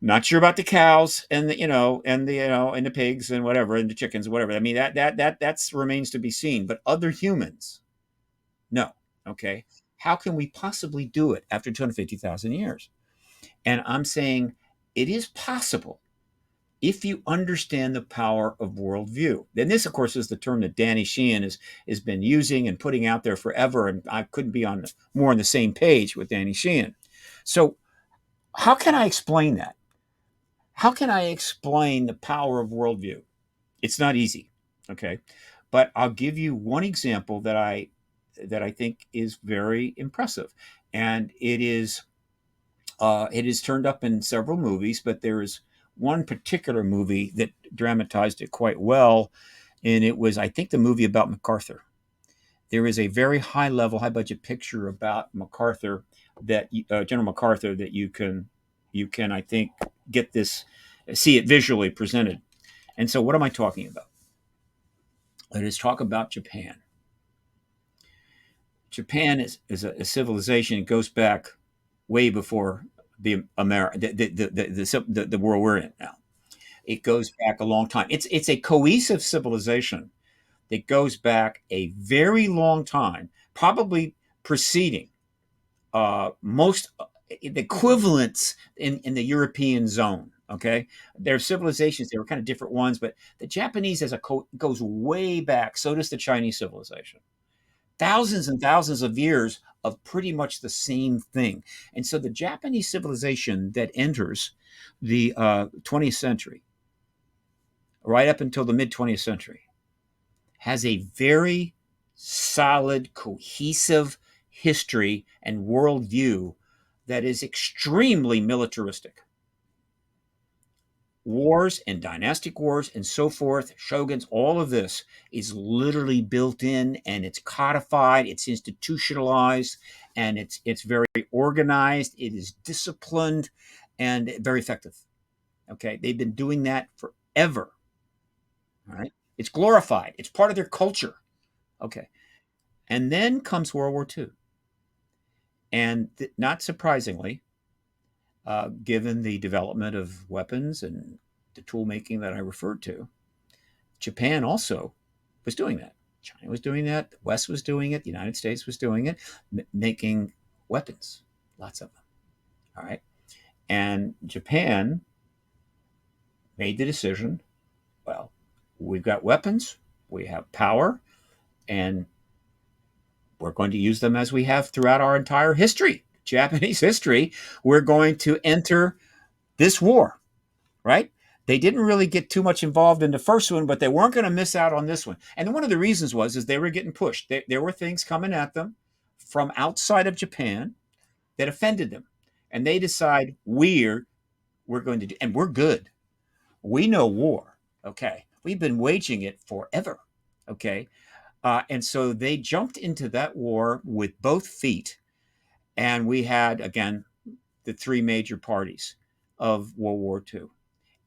Not sure about the cows and the pigs and whatever and the chickens and whatever. I mean that remains to be seen. But other humans, no. Okay, how can we possibly do it after 250,000 years? And I'm saying it is possible if you understand the power of worldview. Then this, of course, is the term that Danny Sheehan has been using and putting out there forever. And I couldn't be more on the same page with Danny Sheehan. So how can I explain that? How can I explain the power of worldview? It's not easy, okay? But I'll give you one example that I think is very impressive, and it is turned up in several movies, but there is one particular movie that dramatized it quite well, and it was, I think, the movie about MacArthur. There is a very high budget picture about MacArthur that General MacArthur that you can I think see it visually presented. And so what am I talking about? Let us talk about Japan. Japan is a civilization. It goes back way before the world we're in now. It goes back a long time. It's a cohesive civilization that goes back a very long time, probably preceding most the equivalents in the European zone Okay, their civilizations, they were kind of different ones, but the Japanese as a goes way back. So does the Chinese civilization. Thousands and thousands of years of pretty much the same thing. And so the Japanese civilization that enters the 20th century, right up until the mid 20th century, has a very solid, cohesive history and worldview that is extremely militaristic. Wars and dynastic wars and so forth, shoguns, all of this is literally built in, and it's codified, it's institutionalized, and it's very organized, it is disciplined and very effective. Okay, they've been doing that forever. All right, it's glorified, it's part of their culture. Okay, and then comes World War II, and not surprisingly, given the development of weapons and the tool making that I referred to, Japan also was doing that. China was doing that. The West was doing it. The United States was doing it, making weapons, lots of them. All right. And Japan made the decision, well, we've got weapons, we have power, and we're going to use them as we have throughout our entire history, Japanese history. We're going to enter this war, right? They didn't really get too much involved in the first one, but they weren't going to miss out on this one. And one of the reasons is they were getting pushed. There were things coming at them from outside of Japan that offended them. And they decide we're going to do, and we're good. We know war. Okay. We've been waging it forever. Okay. And so they jumped into that war with both feet. And we had, again, the three major parties of World War II.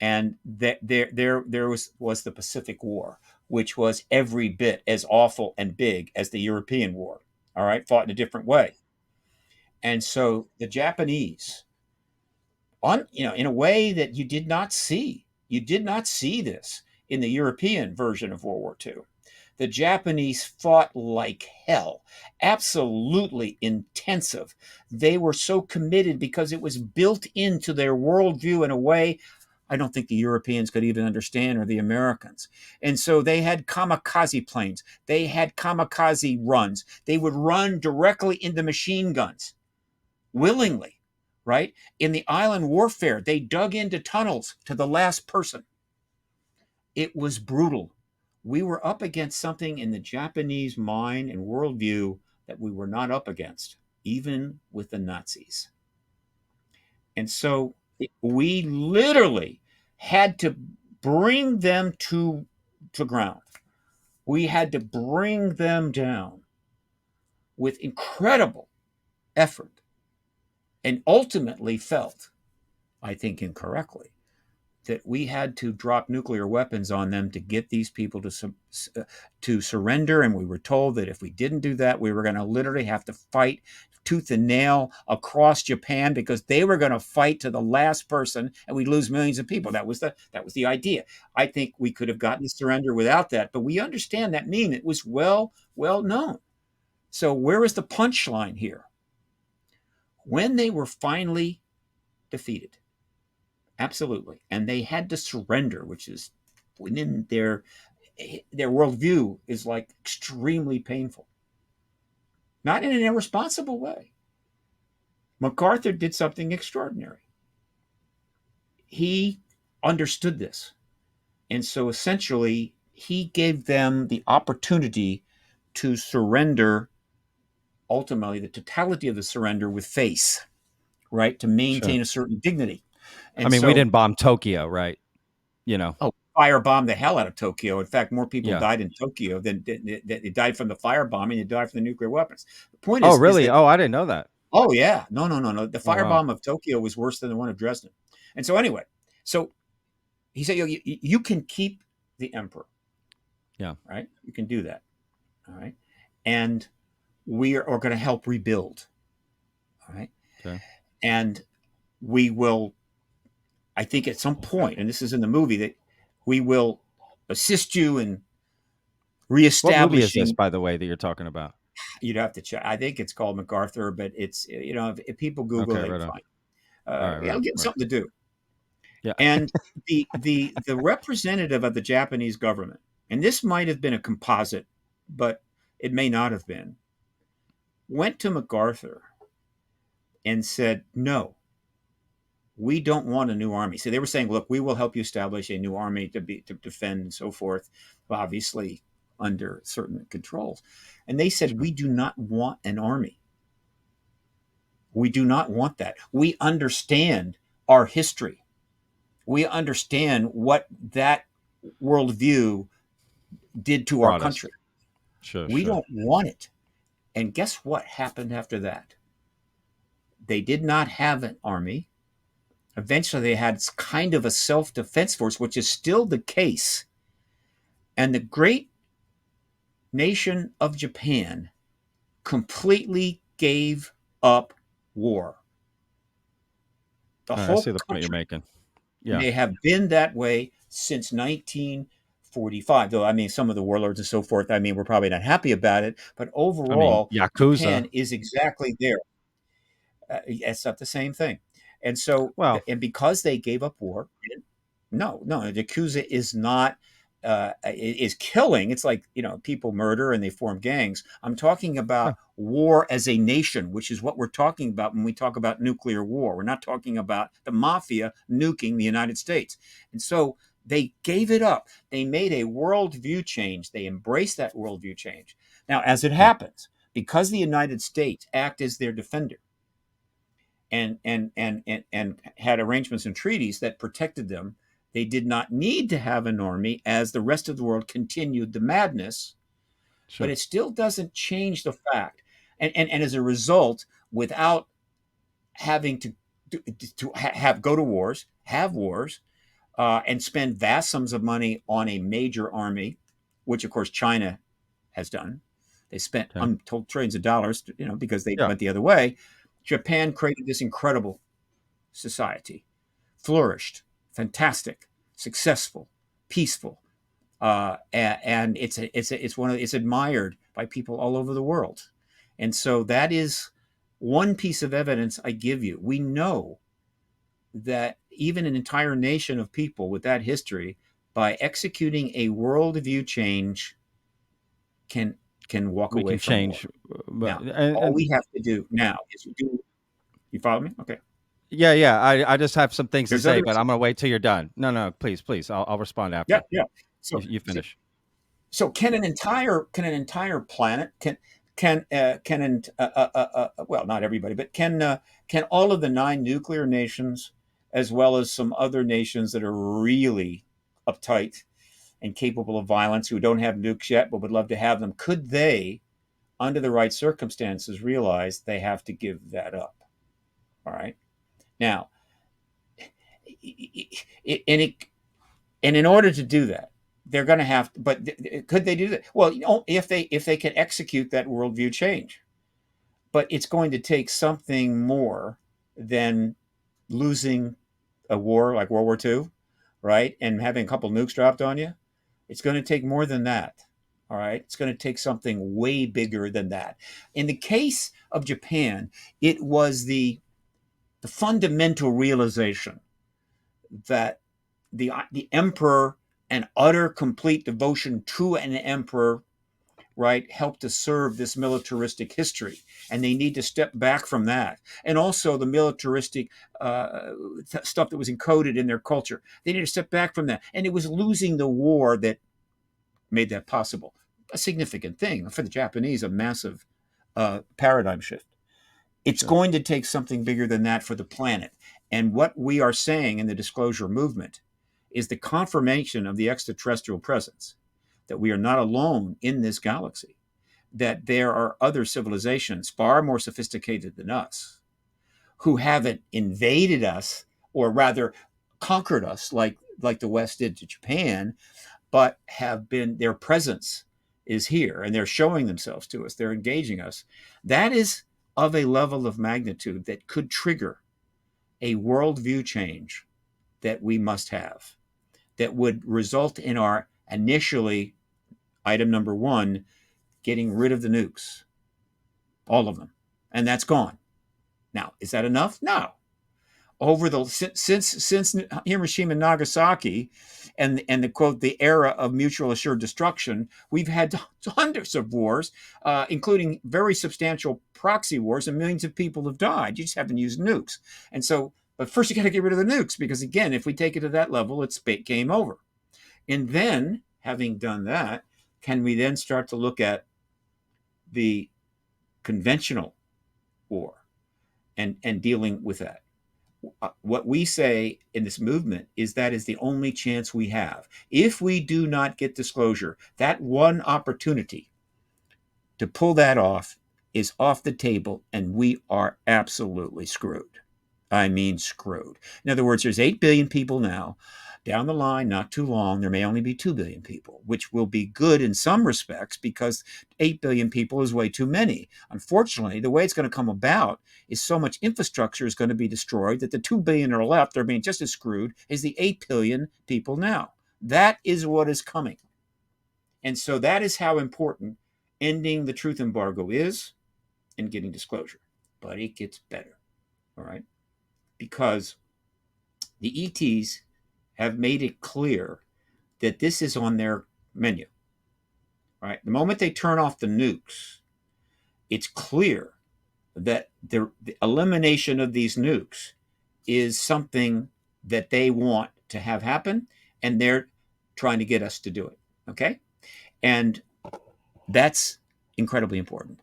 And there was the Pacific War, which was every bit as awful and big as the European War. All right, fought in a different way. And so the Japanese, in a way that you did not see this in the European version of World War II. The Japanese fought like hell, absolutely intensive. They were so committed because it was built into their worldview in a way I don't think the Europeans could even understand, or the Americans. And so they had kamikaze planes. They had kamikaze runs. They would run directly into machine guns willingly, right? In the island warfare, they dug into tunnels to the last person. It was brutal. We were up against something in the Japanese mind and worldview that we were not up against, even with the Nazis. And so we literally had to bring them to ground. We had to bring them down with incredible effort, and ultimately felt, I think incorrectly, that we had to drop nuclear weapons on them to get these people to surrender. And we were told that if we didn't do that, we were going to literally have to fight tooth and nail across Japan, because they were going to fight to the last person, and we'd lose millions of people. That was the idea. I think we could have gotten the surrender without that, but we understand that it was well known. So where is the punchline here? When they were finally defeated, absolutely, and they had to surrender, which is within their worldview, is like extremely painful. Not in an irresponsible way. MacArthur did something extraordinary. He understood this. And so essentially, he gave them the opportunity to surrender, ultimately, the totality of the surrender with face, right? To maintain a certain dignity. And we didn't bomb Tokyo, right? Oh, firebomb the hell out of Tokyo. In fact, more people died in Tokyo than they died from the firebombing. They died from the nuclear weapons. The point is, oh, really? I didn't know that. Oh, yeah. No. The firebomb of Tokyo was worse than the one of Dresden. And so anyway, he said, you can keep the emperor. Yeah. Right? You can do that. All right. And we are going to help rebuild. All right. Okay. And we will, I think at some point, and this is in the movie, that we will assist you in reestablishing. What movie is this, by the way, that you're talking about? You'd have to check. I think it's called MacArthur, but it's, if people Google it, they can find. It'll give them something to do. Yeah. And the representative of the Japanese government, and this might have been a composite, but it may not have been, went to MacArthur and said, no, we don't want a new army. So they were saying, look, we will help you establish a new army to defend and so forth, obviously under certain controls. And they said, we do not want an army. We do not want that. We understand our history. We understand what that worldview did to our Brought us. country. Sure, We sure. don't want it. And guess what happened after that? They did not have an army. Eventually, they had kind of a self-defense force, which is still the case. And the great nation of Japan completely gave up war. The All right, I whole see the point you're country. making. Yeah. They have been that way since 1945. Though, I mean, some of the warlords and so forth, I mean, we're probably not happy about it. But I mean, overall, Yakuza. Japan is exactly there. It's not the same thing. And so, Well, and because they gave up war, no, the Yakuza is not is killing. It's like, people murder and they form gangs. I'm talking yeah, about war as a nation, which is what we're talking about when we talk about nuclear war. We're not talking about the mafia nuking the United States. And so they gave it up. They made a worldview change. They embraced that worldview change. Now, as it yeah, happens, because the United States act as their defender, and had arrangements and treaties that protected them. They did not need to have an army as the rest of the world continued the madness, but sure. it still doesn't change the fact. And as a result, without having to have go to wars, have wars, and spend vast sums of money on a major army, which of course China has done. They spent Okay. untold trillions of dollars, because they Yeah. went the other way. Japan created this incredible society, flourished, fantastic, successful, peaceful, and it's admired by people all over the world. And so that is one piece of evidence I give you. We know that even an entire nation of people with that history, by executing a worldview change, can walk We away can from war. change, Now, all and we have to do now is do. You follow me? Okay. yeah, yeah. I just have some things to There's say, other. but I'm gonna wait till you're done. No, no, please, please. I'll respond Yeah, after yeah. So, you finish. so can an entire planet well, not everybody, but can all of the 9 nuclear nations, as well as some other nations that are really uptight and capable of violence, who don't have nukes yet but would love to have them, could they, under the right circumstances, realize they have to give that up? All right. Now, and in order to do that, they're going to have. But could they do that? Well, if they can execute that worldview change, but it's going to take something more than losing a war like World War II, right, and having a couple nukes dropped on you. It's going to take more than that. All right, it's going to take something way bigger than that. In the case of Japan, it was the fundamental realization that the emperor, and utter complete devotion to an emperor, right, helped to serve this militaristic history, and they need to step back from that. And also the militaristic stuff that was encoded in their culture, they need to step back from that. And it was losing the war that made that possible. A significant thing for the Japanese, a massive paradigm shift. It's Sure. going to take something bigger than that for the planet. And what we are saying in the disclosure movement is the confirmation of the extraterrestrial presence, that we are not alone in this galaxy, that there are other civilizations far more sophisticated than us, who haven't invaded us, or rather conquered us like the West did to Japan, but have been, their presence is here and they're showing themselves to us. They're engaging us. That is of a level of magnitude that could trigger a worldview change that we must have, that would result in our initially, item number one, getting rid of the nukes, all of them. And that's gone. Now, is that enough? No. over the since Hiroshima and Nagasaki, and the quote, the era of mutual assured destruction, we've had hundreds of wars, including very substantial proxy wars, and millions of people have died. You just haven't used nukes. And so, but first you got to get rid of the nukes, because again, if we take it to that level, it's game over. And then, having done that, can we then start to look at the conventional war and dealing with that? What we say in this movement is that is the only chance we have. If we do not get disclosure, that one opportunity to pull that off is off the table, and we are absolutely screwed. I mean, screwed. In other words, there's 8 billion people now. Down the line, not too long, there may only be 2 billion people, which will be good in some respects, because 8 billion people is way too many. Unfortunately, the way it's going to come about is so much infrastructure is going to be destroyed that the 2 billion are left are being just as screwed as the 8 billion people now. That is what is coming. And so that is how important ending the truth embargo is, and getting disclosure. But it gets better, all right? Because the ETs have made it clear that this is on their menu, right? The moment they turn off the nukes, it's clear that the elimination of these nukes is something that they want to have happen, and they're trying to get us to do it, okay? And that's incredibly important.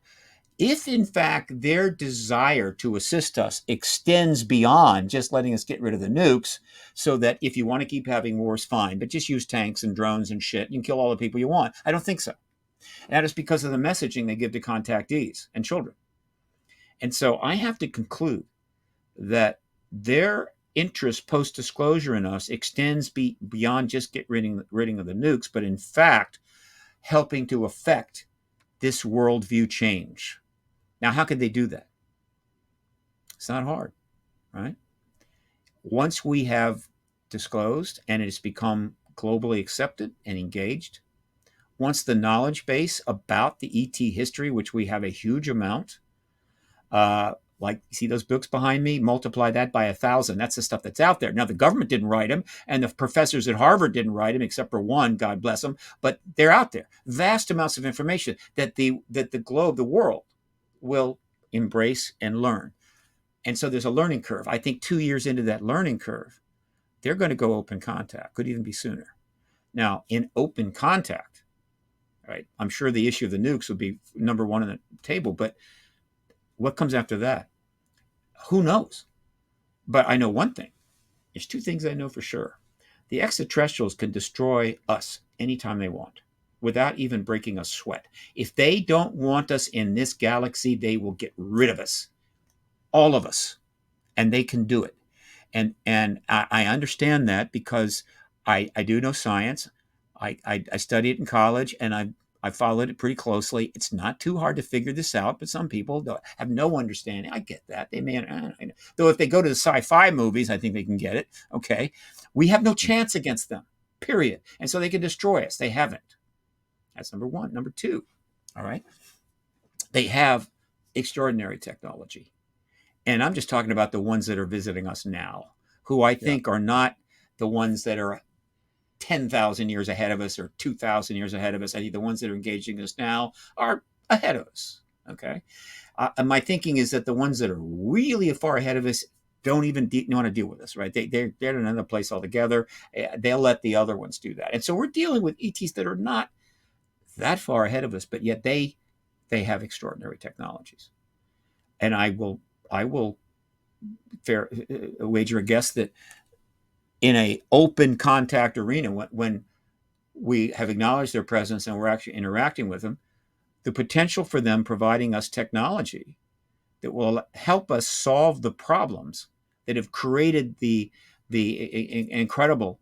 If, in fact, their desire to assist us extends beyond just letting us get rid of the nukes, so that if you want to keep having wars, fine, but just use tanks and drones and shit, you can kill all the people you want. I don't think so. And that is because of the messaging they give to contactees and children. And so I have to conclude that their interest post-disclosure in us extends beyond just ridding of the nukes, but in fact, helping to affect this worldview change. Now, how could they do that? It's not hard, right? Once we have disclosed and it has become globally accepted and engaged, once the knowledge base about the ET history, which we have a huge amount, like, see those books behind me? Multiply that by 1,000. That's the stuff that's out there. Now, the government didn't write them, and the professors at Harvard didn't write them, except for one, God bless them, but they're out there. Vast amounts of information that the globe, the world, will embrace and learn. And so there's a learning curve. I think 2 years into that learning curve, they're going to go open contact. Could even be sooner. Now, in open contact, right, I'm sure the issue of the nukes would be number one on the table, but what comes after that? Who knows? But I know one thing. There's 2 things I know for sure. The extraterrestrials can destroy us anytime they want, without even breaking a sweat. If they don't want us in this galaxy, they will get rid of us. All of us. And they can do it. And I understand that, because I do know science. I studied it in college, and I followed it pretty closely. It's not too hard to figure this out, but some people have no understanding. I get that. They may, though if they go to the sci-fi movies, I think they can get it. Okay. We have no chance against them, period. And so they can destroy us. They haven't. That's number one. Number two, all right, they have extraordinary technology. And I'm just talking about the ones that are visiting us now, who I think are not the ones that are 10,000 years ahead of us or 2,000 years ahead of us. I think the ones that are engaging us now are ahead of us, okay? And my thinking is that the ones that are really far ahead of us don't even want to deal with us, right? They're in another place altogether. They'll let the other ones do that. And so we're dealing with ETs that are not that far ahead of us, but yet they have extraordinary technologies. And I will wager a guess that in a open contact arena, when we have acknowledged their presence and we're actually interacting with them, the potential for them providing us technology that will help us solve the problems that have created the incredible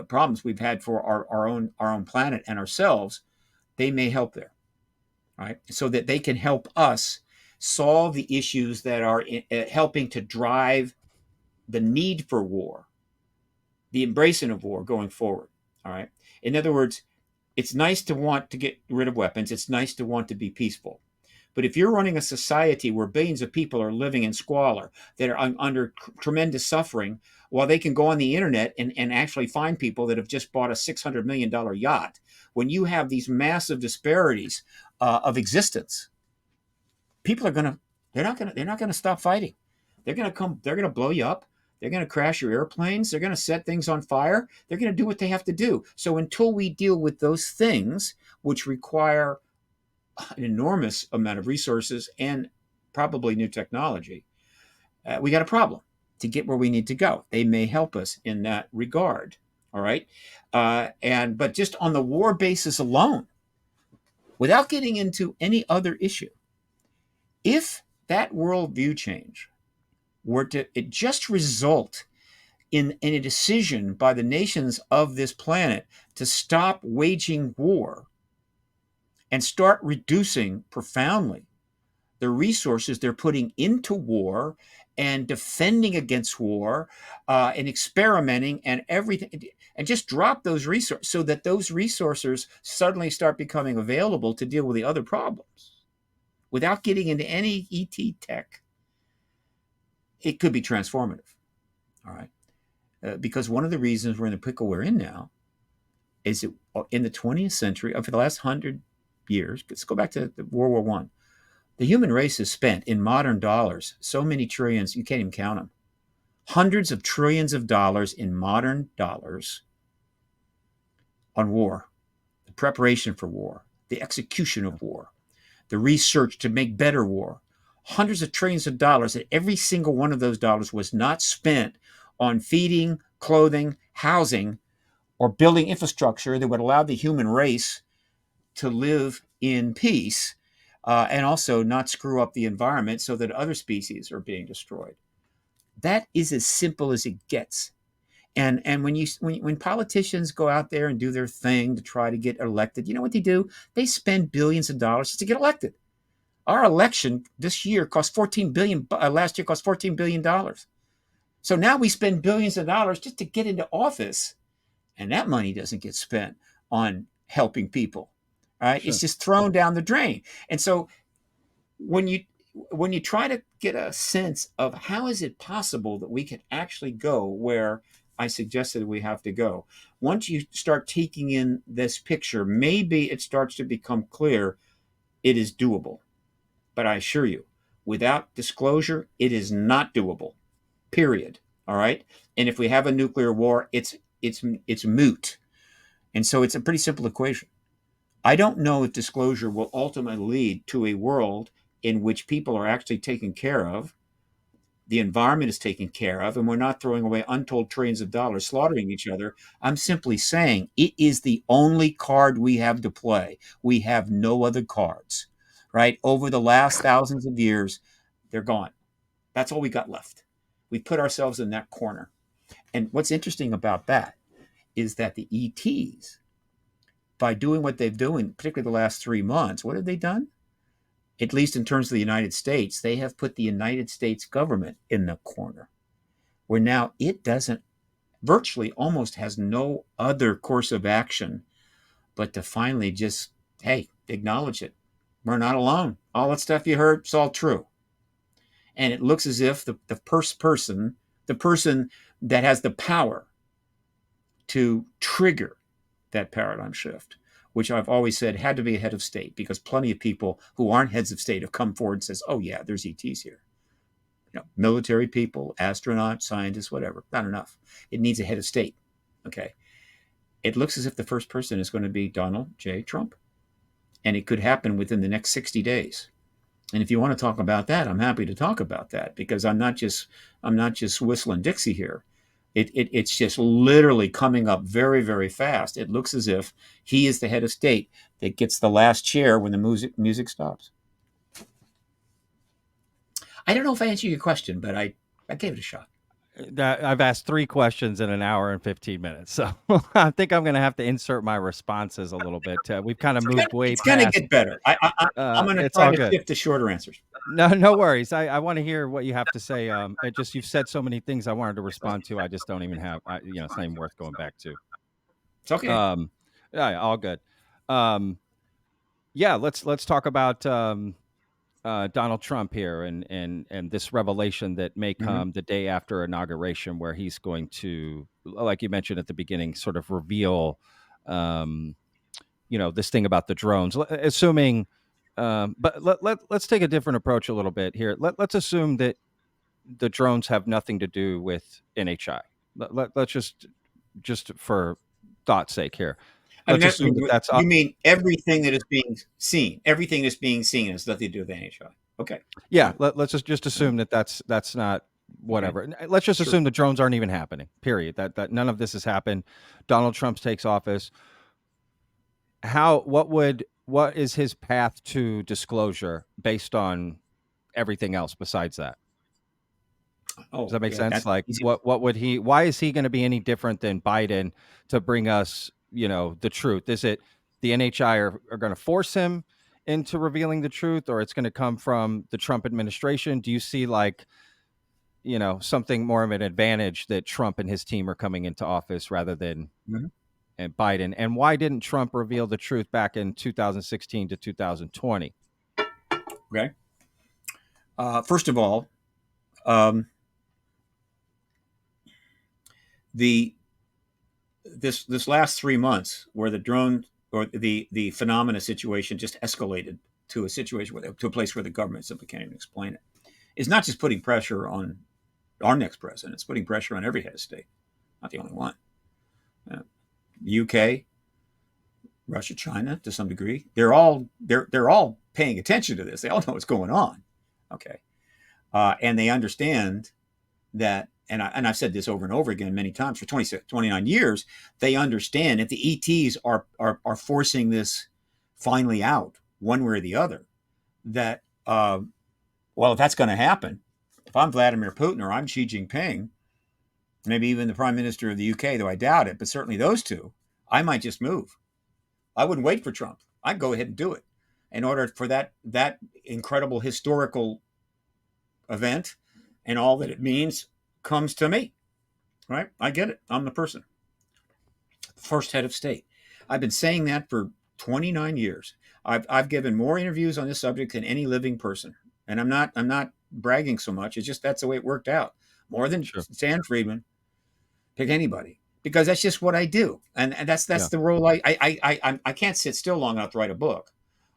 problems we've had for our own planet and ourselves, they may help there, right? So that they can help us solve the issues that are helping to drive the need for war, the embracing of war going forward, all right? In other words, it's nice to want to get rid of weapons. It's nice to want to be peaceful. But if you're running a society where billions of people are living in squalor, that are under tremendous suffering, while they can go on the internet and actually find people that have just bought a $600 million yacht, when you have these massive disparities of existence, people are they're not gonna stop fighting. They're gonna blow you up. They're gonna crash your airplanes. They're gonna set things on fire. They're gonna do what they have to do. So until we deal with those things, which require an enormous amount of resources and probably new technology, we got a problem to get where we need to go. They may help us in that regard. All right. But just on the war basis alone, without getting into any other issue, if that worldview change were to it just result in a decision by the nations of this planet to stop waging war and start reducing profoundly the resources they're putting into war and defending against war and experimenting and everything, and just drop those resources so that those resources suddenly start becoming available to deal with the other problems without getting into any ET tech, it could be transformative. All right. Because one of the reasons we're in the pickle we're in now is that in the 20th century, for the last 100 years, let's go back to World War I, the human race has spent in modern dollars so many trillions, you can't even count them. Hundreds of trillions of dollars in modern dollars on war, the preparation for war, the execution of war, the research to make better war. Hundreds of trillions of dollars, and every single one of those dollars was not spent on feeding, clothing, housing, or building infrastructure that would allow the human race to live in peace and also not screw up the environment so that other species are being destroyed. That is as simple as it gets. And when politicians go out there and do their thing to try to get elected, you know what they do? They spend billions of dollars to get elected. Our election this year cost $14 billion. Last year cost $14 billion. So now we spend billions of dollars just to get into office, and that money doesn't get spent on helping people. Right? Sure. It's just thrown down the drain. And so when you try to get a sense of how is it possible that we can actually go where I suggested we have to go, once you start taking in this picture, maybe it starts to become clear it is doable. But I assure you, without disclosure, it is not doable. Period. All right. And if we have a nuclear war, it's moot. And so it's a pretty simple equation. I don't know if disclosure will ultimately lead to a world in which people are actually taken care of, the environment is taken care of, and we're not throwing away untold trillions of dollars slaughtering each other. I'm simply saying it is the only card we have to play. We have no other cards. Right? Over the last thousands of years, they're gone. That's all we got left. We put ourselves in that corner. And what's interesting about that is that the ETs, by doing what they've doing, particularly the last 3 months, what have they done? At least in terms of the United States, they have put the United States government in the corner, where now it doesn't, virtually almost has no other course of action but to finally just, hey, acknowledge it. We're not alone. All that stuff you heard, it's all true. And it looks as if the person that has the power to trigger that paradigm shift, which I've always said had to be a head of state, because plenty of people who aren't heads of state have come forward and says, oh yeah, there's ETs here. You know, military people, astronauts, scientists, whatever, not enough. It needs a head of state. Okay. It looks as if the first person is going to be Donald J. Trump. And it could happen within the next 60 days. And if you want to talk about that, I'm happy to talk about that, because I'm not just whistling Dixie here. It's just literally coming up very, very fast. It looks as if he is the head of state that gets the last chair when the music stops. I don't know if I answered your question, but I gave it a shot. I've asked 3 questions in an hour and 15 minutes, so I think I'm going to have to insert my responses a little bit. We've kind of moved way past. It's going to get better. I'm going to try to shift to shorter answers. No worries. I want to hear what you have to say. You've said so many things I wanted to respond to. I just don't even have. It's not even worth going back to. It's okay. Yeah, all good. Yeah, let's talk about Donald Trump here and this revelation that may Mm-hmm. come the day after inauguration, where he's going to, like you mentioned at the beginning, sort of reveal, um, this thing about the drones. Assuming, but let's take a different approach a little bit here. Let's assume that the drones have nothing to do with NHI. Let's just for thought's sake here. I mean, Let's assume that that's you mean everything that is being seen, everything that's being seen has nothing to do with NHI. Okay. yeah. Fine. Let's just assume that that's not Okay. whatever. Let's just Sure. assume the drones aren't even happening. Period. That none of this has happened. Donald Trump takes office. What is his path to disclosure based on everything else besides that? Does Oh, that make yeah, sense? that's Like, easy. what would he? Why is he going to be any different than Biden to bring us, the truth? Is it the NHI are going to force him into revealing the truth, or it's going to come from the Trump administration? Do you see like, something more of an advantage that Trump and his team are coming into office rather than Mhm. Biden? And why didn't Trump reveal the truth back in 2016 to 2020? Okay. First of all, um, the this last 3 months where the drone or the phenomena situation just escalated to a situation to a place where the government simply can't even explain it is not just putting pressure on our next president. It's putting pressure on every head of state. Not the only one. UK, Russia, China, to some degree, they're all paying attention to this. They all know what's going on. Okay, and they understand that. And I've said this over and over again many times for 29 years. They understand if the ETs are forcing this finally out one way or the other, that well, if that's going to happen, if I'm Vladimir Putin or I'm Xi Jinping, maybe even the Prime Minister of the UK, though I doubt it, but certainly those two, I might just move. I wouldn't wait for Trump. I'd go ahead and do it in order for that incredible historical event and all that it means comes to me. Right? I get it. I'm the person. First head of state. I've been saying that for 29 years. I've given more interviews on this subject than any living person. And I'm not bragging so much. It's just that's the way it worked out. More than Sure. Stan Friedman, pick anybody. Because that's just what I do. And that's Yeah. the role I can't sit still long enough to write a book.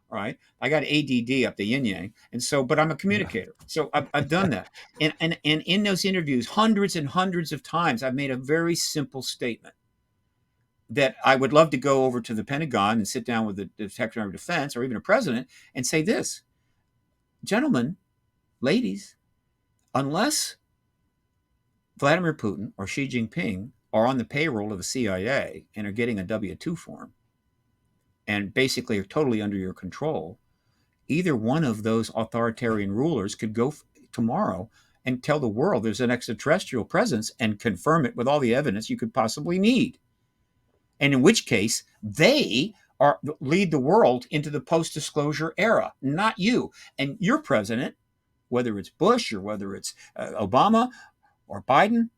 Right. I got ADD up the yin yang. And so, but I'm a communicator. So I've done that. And in those interviews, hundreds and hundreds of times, I've made a very simple statement that I would love to go over to the Pentagon and sit down with the Secretary of Defense or even a president and say this, gentlemen, ladies, unless Vladimir Putin or Xi Jinping are on the payroll of the CIA and are getting a W-2 form and basically are totally under your control, either one of those authoritarian rulers could go tomorrow and tell the world there's an extraterrestrial presence and confirm it with all the evidence you could possibly need. And in which case, they lead the world into the post-disclosure era, not you. And your president, whether it's Bush or whether it's Obama or Biden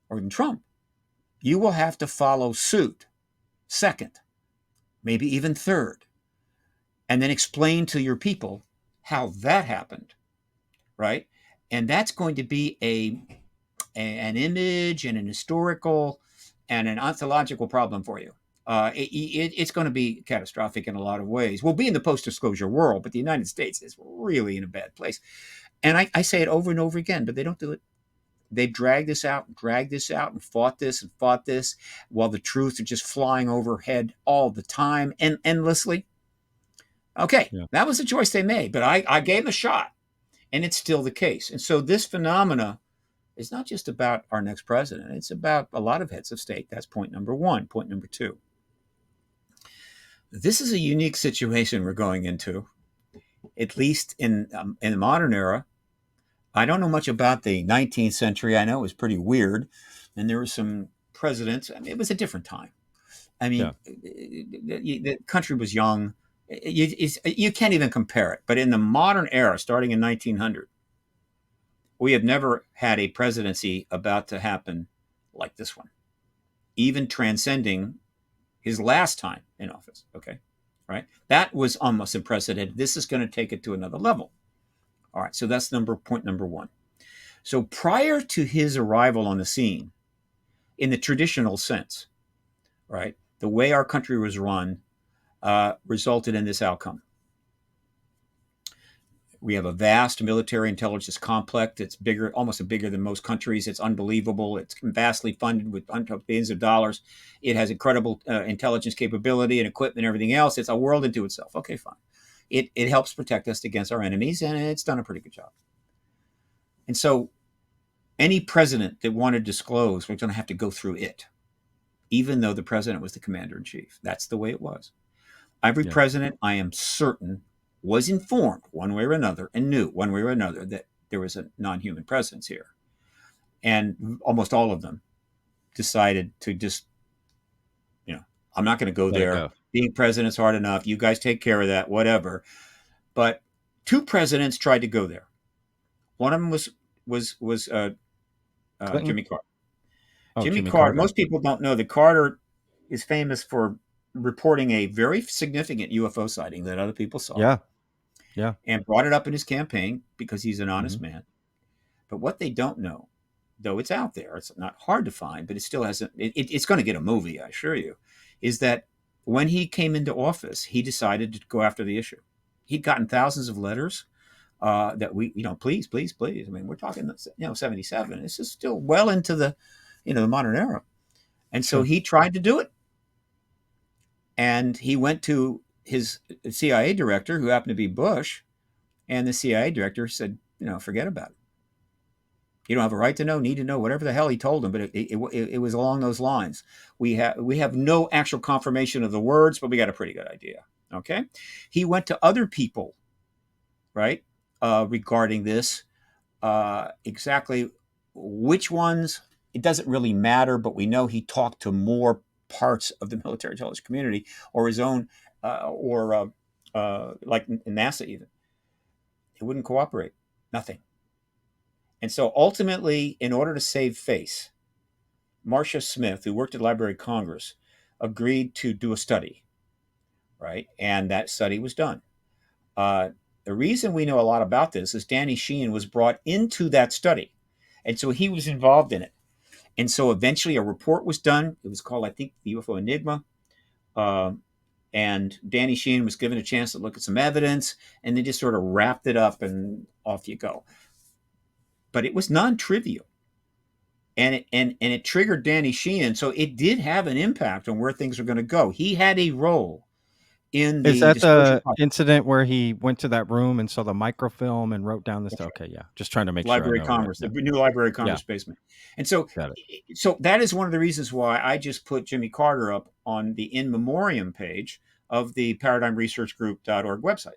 or even Trump, you will have to follow suit. Second, maybe even third, and then explain to your people how that happened, right? And that's going to be an image and an historical and an ontological problem for you. It's going to be catastrophic in a lot of ways. We'll be in the post-disclosure world, but the United States is really in a bad place. And I say it over and over again, but they don't do it. They've dragged this out and fought this while the truth is just flying overhead all the time and endlessly. Okay, Yeah. that was the choice they made, but I gave them a shot, and it's still the case. And so this phenomena is not just about our next president. It's about a lot of heads of state. That's point number one. Point number two. This is a unique situation we're going into, at least in the modern era. I don't know much about the 19th century. I know it was pretty weird, and there were some presidents. I mean, it was a different time. I mean, the country was young. You can't even compare it. But in the modern era, starting in 1900, we have never had a presidency about to happen like this one, even transcending his last time in office. Okay, right? That was almost unprecedented. This is going to take it to another level. All right, so that's point number one. So prior to his arrival on the scene, in the traditional sense, right, the way our country was run resulted in this outcome. We have a vast military intelligence complex. It's bigger, almost bigger than most countries. It's unbelievable. It's vastly funded with billions of dollars. It has incredible intelligence capability and equipment and everything else. It's a world into itself. Okay, fine. It helps protect us against our enemies, and it's done a pretty good job. And so any president that wanted to disclose, we're going to have to go through it, even though the president was the commander-in-chief. That's the way it was. Every president, I am certain, was informed one way or another and knew one way or another that there was a non-human presence here. And almost all of them decided to just, I'm not going to go there. Being president's hard enough. You guys take care of that, whatever. But two presidents tried to go there. One of them was Jimmy Carter. Jimmy Carter. Most people don't know that Carter is famous for reporting a very significant UFO sighting that other people saw. Yeah. And brought it up in his campaign because he's an honest man. But what they don't know, though it's out there, it's not hard to find, but it still hasn't, it's going to get a movie, I assure you, is that when he came into office, he decided to go after the issue. He'd gotten thousands of letters that please. I mean, we're talking, 77. This is still well into the, the modern era. And so he tried to do it. And he went to his CIA director, who happened to be Bush, and the CIA director said, forget about it. You don't have a right to know, need to know, whatever the hell he told him, but it was along those lines. We have no actual confirmation of the words, but we got a pretty good idea. Okay, he went to other people, right, regarding this. Exactly which ones, it doesn't really matter, but we know he talked to more parts of the military intelligence community or his own, like NASA even. He wouldn't cooperate, nothing. And so ultimately, in order to save face, Marcia Smith, who worked at the Library of Congress, agreed to do a study, right? And that study was done. The reason we know a lot about this is Danny Sheehan was brought into that study. And so he was involved in it. And so eventually a report was done. It was called, I think, the UFO Enigma. And Danny Sheehan was given a chance to look at some evidence, and they just sort of wrapped it up and off you go. But it was non-trivial. And it triggered Danny Sheehan. So it did have an impact on where things are going to go. He had a role in the Is that the process. incident where he went to that room and saw the microfilm and wrote down this? Okay, yeah. Just trying to make Library sure of Congress, the new Library of Congress basement. And so that is one of the reasons why I just put Jimmy Carter up on the in memoriam page of the paradigmresearchgroup.org website,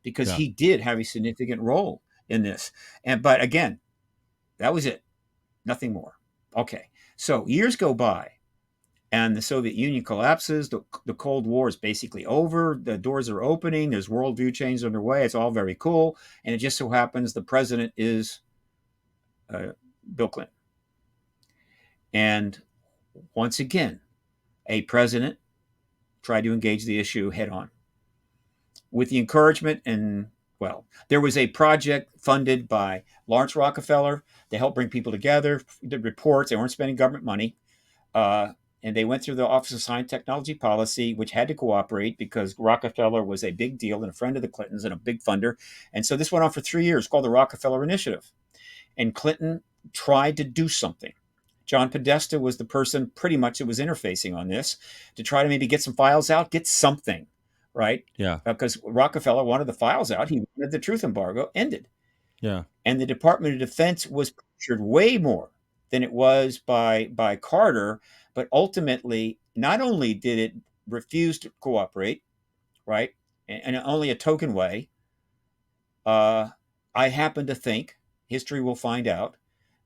because he did have a significant role in this. But again, that was it. Nothing more. Okay. So years go by and the Soviet Union collapses. The Cold War is basically over. The doors are opening. There's worldview change underway. It's all very cool. And it just so happens the president is Bill Clinton. And once again, a president tried to engage the issue head on with the encouragement and, well, there was a project funded by Lawrence Rockefeller to help bring people together, did reports. They weren't spending government money. And they went through the Office of Science Technology Policy, which had to cooperate because Rockefeller was a big deal and a friend of the Clintons and a big funder. And so this went on for 3 years, called the Rockefeller Initiative. And Clinton tried to do something. John Podesta was the person pretty much that was interfacing on this to try to maybe get some files out, get something, right? Yeah. Because Rockefeller wanted the files out. He wanted the truth embargo ended. Yeah. And the Department of Defense was pressured way more than it was by Carter. But ultimately, not only did it refuse to cooperate, right, and only a token way, I happen to think, history will find out,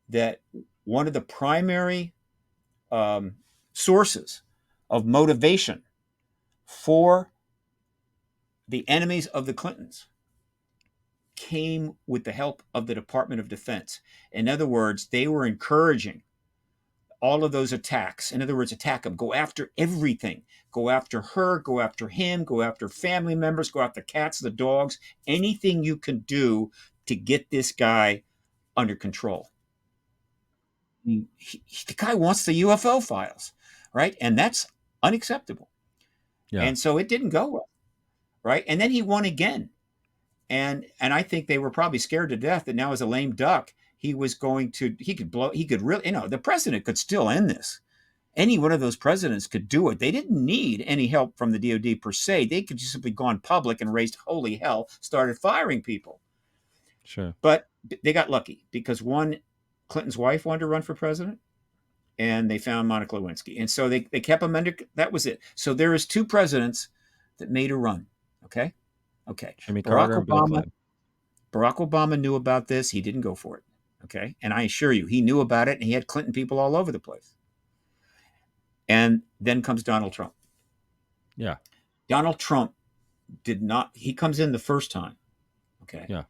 that one of the primary sources of motivation for the enemies of the Clintons came with the help of the Department of Defense. In other words, they were encouraging all of those attacks. In other words, attack them, go after everything, go after her, go after him, go after family members, go after cats, the dogs, anything you can do to get this guy under control. The guy wants the UFO files, right? And that's unacceptable. Yeah. And so it didn't go well, right? And then he won again. And I think they were probably scared to death that now as a lame duck, he could really, the president could still end this. Any one of those presidents could do it. They didn't need any help from the DOD per se. They could just simply gone public and raised holy hell, started firing people. Sure. But they got lucky because Clinton's wife wanted to run for president, and they found Monica Lewinsky. And so they kept him under, that was it. So there is two presidents that made a run, okay? Okay. Jimmy Carter and Bill Clinton. Barack Obama knew about this. He didn't go for it, okay? And I assure you, he knew about it, and he had Clinton people all over the place. And then comes Donald Trump. Yeah. Donald Trump he comes in the first time, okay? Yeah.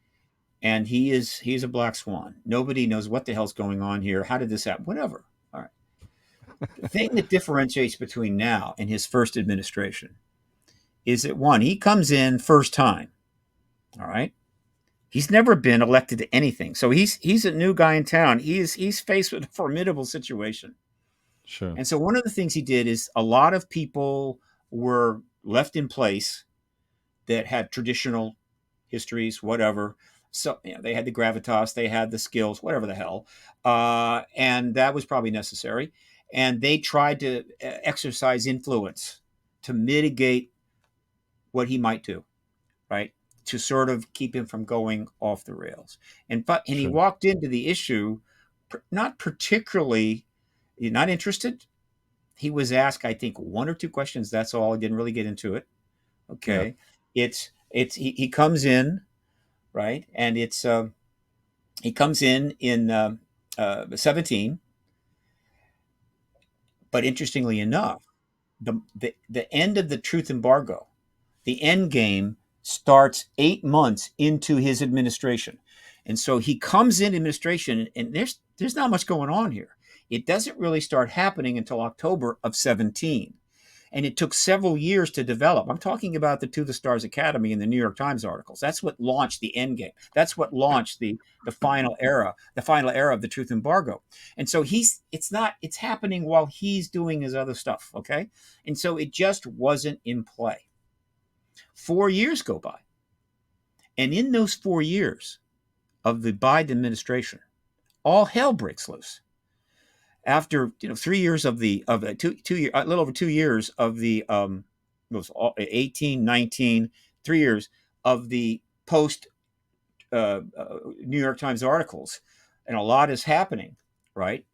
And he's a black swan. Nobody knows what the hell's going on here. How did this happen? Whatever. All right. The thing that differentiates between now and his first administration is that, one, he comes in first time. All right. He's never been elected to anything. So he's a new guy in town. He's faced with a formidable situation. Sure. And so one of the things he did is a lot of people were left in place that had traditional histories, whatever. So they had the gravitas, they had the skills, whatever the hell. And that was probably necessary. And they tried to exercise influence to mitigate what he might do, right? To sort of keep him from going off the rails. And he walked into the issue not particularly, not interested. He was asked, I think, one or two questions. That's all. He didn't really get into it. Okay. Yeah. He comes in, right? And he comes in 17. But interestingly enough, the end of the truth embargo, the end game starts 8 months into his administration. And so he comes in administration, and there's not much going on here. It doesn't really start happening until October of 17. And it took several years to develop. I'm talking about the To the Stars Academy and the New York Times articles. That's what launched the end game. That's what launched the final era of the truth embargo. And so it's happening while he's doing his other stuff, okay? And so it just wasn't in play. 4 years go by. And in those 4 years of the Biden administration, all hell breaks loose. After 3 years of the a little over 2 years of the it was 18, 19, 3 years of the post New York Times articles, and a lot is happening, right?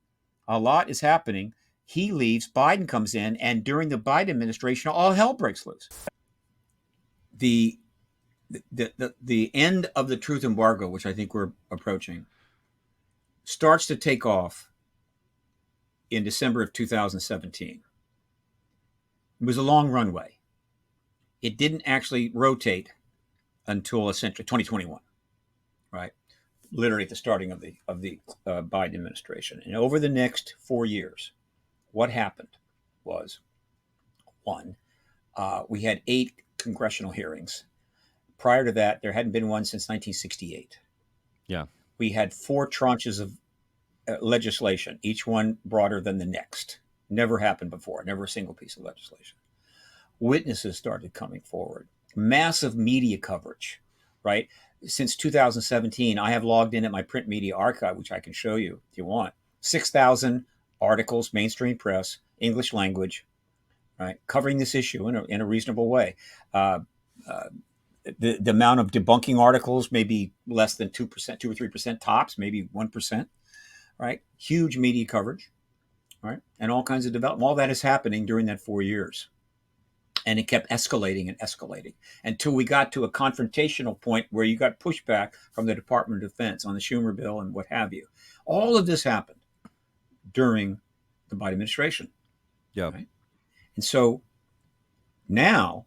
A lot is happening. He leaves, Biden comes in, and during the Biden administration, all hell breaks loose. The end of the truth embargo, which I think we're approaching, starts to take off in December of 2017. It was a long runway. It didn't actually rotate until essentially 2021, right? Literally at the starting of the Biden administration. And over the next 4 years, what happened was, one, we had 8 congressional hearings. Prior to that, there hadn't been one since 1968. Yeah. We had 4 tranches of legislation, each one broader than the next. Never happened before, never a single piece of legislation. Witnesses started coming forward. Massive media coverage, right? Since 2017, I have logged in at my print media archive, which I can show you if you want. 6,000 articles, mainstream press, English language, right? Covering this issue in a reasonable way. The amount of debunking articles, maybe less than 2%, 2 or 3% tops, maybe 1%. Right? Huge media coverage, right? And all kinds of development. All that is happening during that 4 years. And it kept escalating and escalating until we got to a confrontational point where you got pushback from the Department of Defense on the Schumer bill and what have you. All of this happened during the Biden administration. Yeah. Right? And so now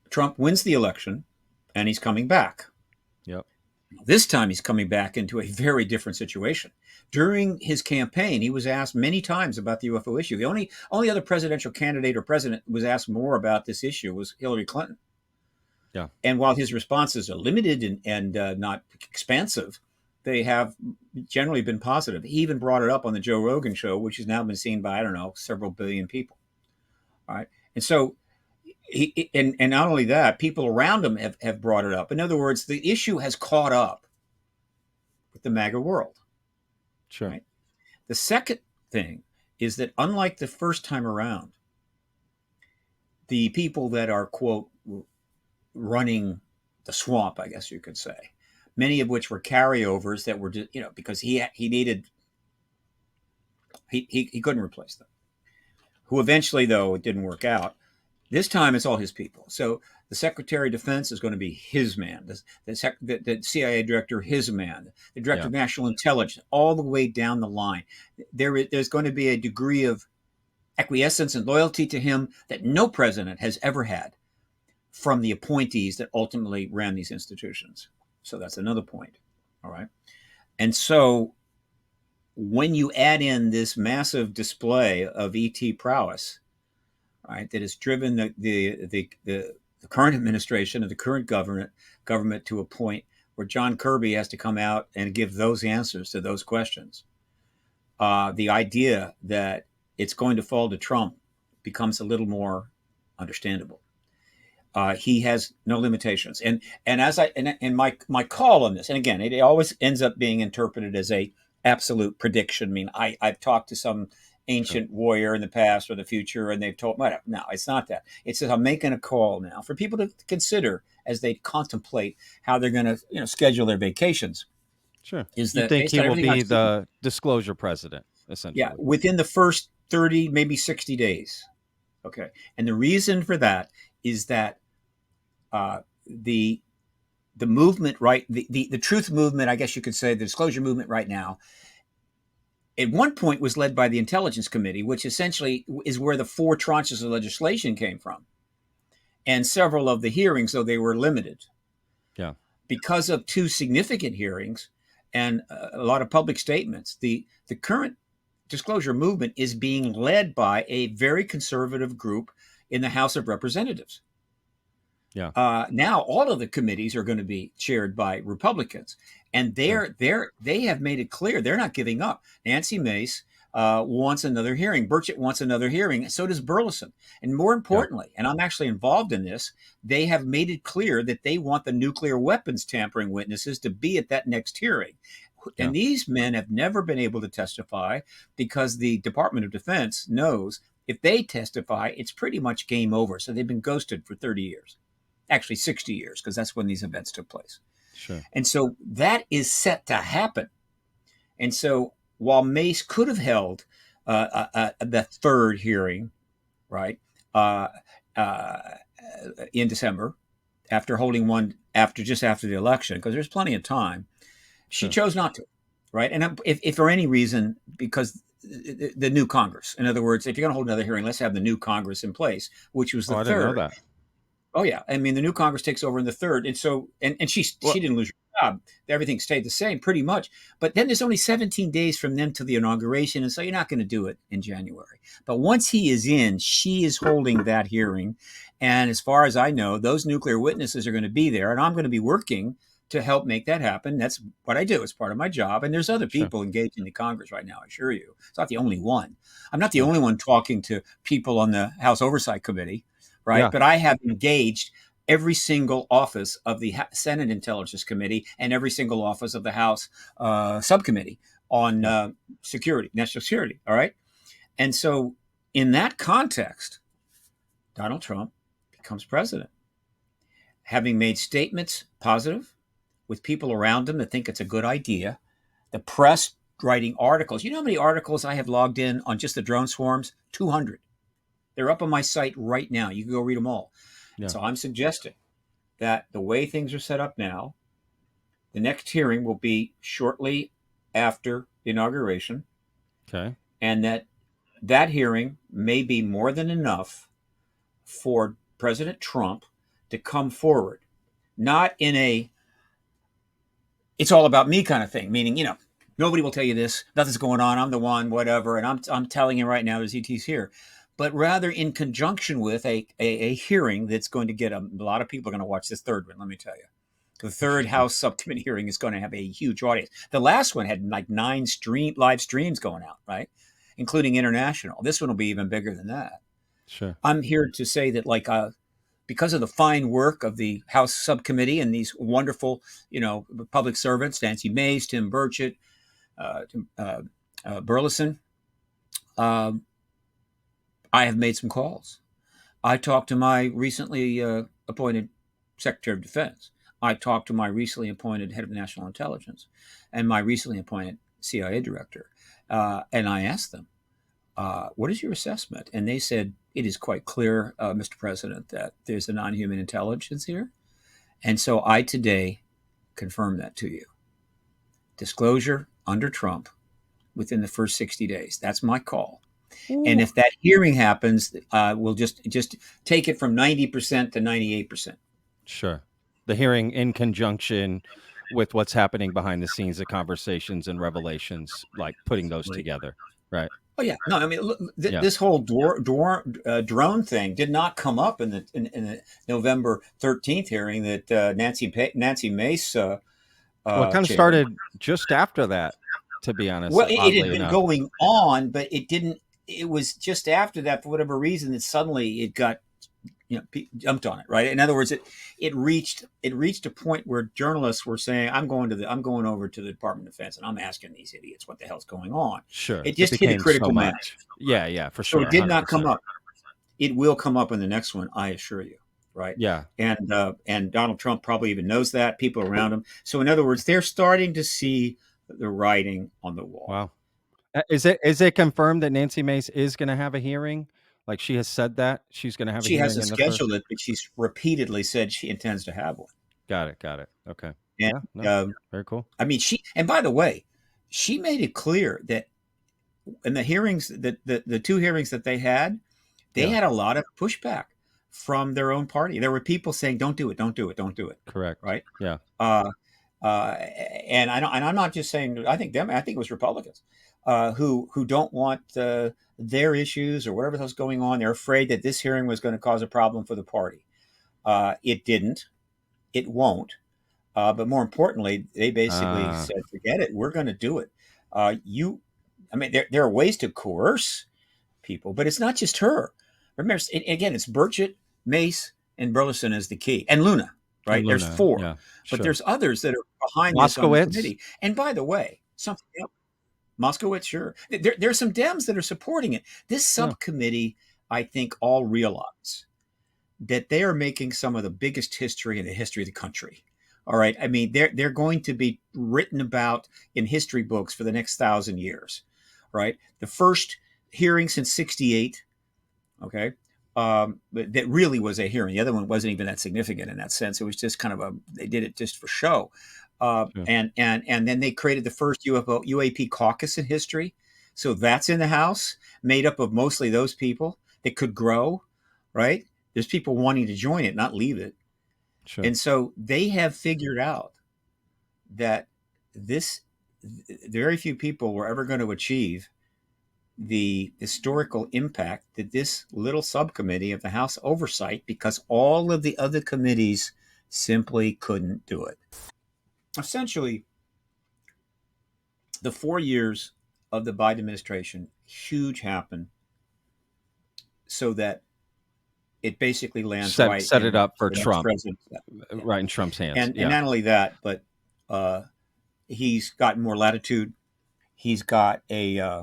Trump wins the election and he's coming back. Yep. This time he's coming back into a very different situation. During his campaign, he was asked many times about the UFO issue. The only other presidential candidate or president who was asked more about this issue was Hillary Clinton. Yeah. And while his responses are limited and not expansive, they have generally been positive. He even brought it up on the Joe Rogan show, which has now been seen by, I don't know, several billion people. All right. And so and not only that, people around him have brought it up. In other words, the issue has caught up with the MAGA world. Sure. Right? The second thing is that unlike the first time around, the people that are, quote, running the swamp, I guess you could say, many of which were carryovers that were, because he couldn't replace them, who eventually, though, it didn't work out. This time it's all his people. So the Secretary of Defense is going to be his man. The CIA director, his man. The Director of National Intelligence, all the way down the line. There's going to be a degree of acquiescence and loyalty to him that no president has ever had from the appointees that ultimately ran these institutions. So that's another point. All right. And so when you add in this massive display of ET prowess, right, that has driven the current administration and the current government to a point where John Kirby has to come out and give those answers to those questions, the idea that it's going to fall to Trump becomes a little more understandable. He has no limitations, and as my call on this, and again, it always ends up being interpreted as a absolute prediction. I mean, I've talked to some ancient warrior in the past or the future, and they've told me, no, it's not that. It's that I'm making a call now for people to consider as they contemplate how they're going to schedule their vacations. Sure. Is you that think he will be I've seen, the disclosure president, essentially? Yeah, within the first 30, maybe 60 days. Okay, and the reason for that is that the movement, right, the truth movement, I guess you could say, the disclosure movement right now, at one point was led by the Intelligence Committee, which essentially is where the 4 tranches of legislation came from. And several of the hearings, though they were limited. Yeah. Because of 2 significant hearings and a lot of public statements, the current disclosure movement is being led by a very conservative group in the House of Representatives. Yeah. Now all of the committees are going to be chaired by Republicans, and they have made it clear they're not giving up. Nancy Mace wants another hearing. Burchett wants another hearing. So does Burleson. And more importantly, and I'm actually involved in this, they have made it clear that they want the nuclear weapons tampering witnesses to be at that next hearing. Yeah. And these men have never been able to testify because the Department of Defense knows if they testify, it's pretty much game over. So they've been ghosted for 30 years. Actually 60 years, because that's when these events took place. Sure. And so that is set to happen. And so while Mace could have held the 3rd hearing, right, in December, after holding one just after the election, because there's plenty of time, she chose not to, right? And if for any reason, because the new Congress, in other words, if you're going to hold another hearing, let's have the new Congress in place, which was the 3rd. I didn't know that. Oh yeah, I mean the new Congress takes over in the 3rd, and so and she didn't lose her job. Everything stayed the same pretty much. But then there's only 17 days from then to the inauguration, and so you're not going to do it in January. But once he is in, she is holding that hearing, and as far as I know, those nuclear witnesses are going to be there, and I'm going to be working to help make that happen. That's what I do. It's part of my job, and there's other people engaged in the Congress right now. I assure you, it's not the only one. I'm not the only one talking to people on the House Oversight Committee. Right. Yeah. But I have engaged every single office of the Senate Intelligence Committee and every single office of the House subcommittee on security, national security. All right. And so in that context, Donald Trump becomes president, having made statements positive with people around him that think it's a good idea. The press writing articles. You know how many articles I have logged in on just the drone swarms? 200. They're up on my site right now. You can go read them all. Yeah. So I'm suggesting that the way things are set up now, the next hearing will be shortly after the inauguration. Okay. And that hearing may be more than enough for President Trump to come forward, not in a it's all about me kind of thing, meaning, nobody will tell you this, nothing's going on, I'm the one, whatever, and I'm telling you right now there's ETs here. but rather in conjunction with a hearing that's going to get a lot of people are going to watch this third one. Let me tell you. The third House subcommittee hearing is going to have a huge audience. The last one had like 9 live streams going out, right? Including international. This one will be even bigger than that. Sure. I'm here to say that, like, because of the fine work of the House subcommittee and these wonderful, public servants, Nancy Mace, Tim Burchett, Burleson, I have made some calls. I talked to my recently appointed Secretary of Defense. I talked to my recently appointed head of national intelligence and my recently appointed CIA director. And I asked them, what is your assessment? And they said, it is quite clear, Mr. President, that there's a non-human intelligence here. And so I today confirm that to you. Disclosure under Trump within the first 60 days. That's my call. Ooh. And if that hearing happens, we'll just take it from 90% to 98%. Sure. The hearing in conjunction with what's happening behind the scenes, the conversations and revelations, like putting those together, right? Oh yeah, no, I mean, look, this whole drone thing did not come up in the November 13th hearing that Nancy Mace. Well, it kind of started just after that, to be honest. Well, it had been going on, but it didn't. It was just after that, for whatever reason, that suddenly it got jumped on it, right? In other words, it reached a point where journalists were saying, I'm going over to the Department of Defense and I'm asking these idiots what the hell's going on. Sure. It just hit a critical mass. Yeah, for sure. So it did not come up. It will come up in the next one, I assure you. Right. Yeah. And Donald Trump probably even knows that, people around him. So in other words, they're starting to see the writing on the wall. Wow. Is it confirmed that Nancy Mace is going to have a hearing? Like, she has said that she's going to have a hearing. She hasn't scheduled it, but she's repeatedly said she intends to have one. Got it. Okay. And, very cool. I mean, and by the way, she made it clear that in the hearings, the 2 hearings that they had a lot of pushback from their own party. There were people saying, don't do it. Correct. Right. Yeah. And I'm not just saying, I think it was Republicans who don't want their issues or whatever else going on. They're afraid that this hearing was going to cause a problem for the party. It didn't. It won't. But more importantly, they basically said, forget it. We're going to do it. There are ways to coerce people, but it's not just her. Remember, again, it's Burchett, Mace, and Burleson as the key, and Luna. Right? There's 4, but there's others that are behind this on the committee. And by the way, something else. Moskowitz, sure. There's some Dems that are supporting it. This subcommittee, I think, all realize that they are making some of the biggest history in the history of the country. All right. I mean, they're going to be written about in history books for the next 1,000 years. Right. The first hearing since '68. Okay. But that really was a hearing. The other one wasn't even that significant in that sense. It was just kind of they did it just for show. And then they created the first UAP caucus in history. So that's in the House, made up of mostly those people that could grow, right? There's people wanting to join it, not leave it. Sure. And so they have figured out that very few people were ever going to achieve the historical impact that this little subcommittee of the House oversight, because all of the other committees simply couldn't do it. Essentially, the 4 years of the Biden administration, huge happened so that it basically lands set it up for Trump, right in Trump's hands. And not only that, but he's got more latitude. He's got a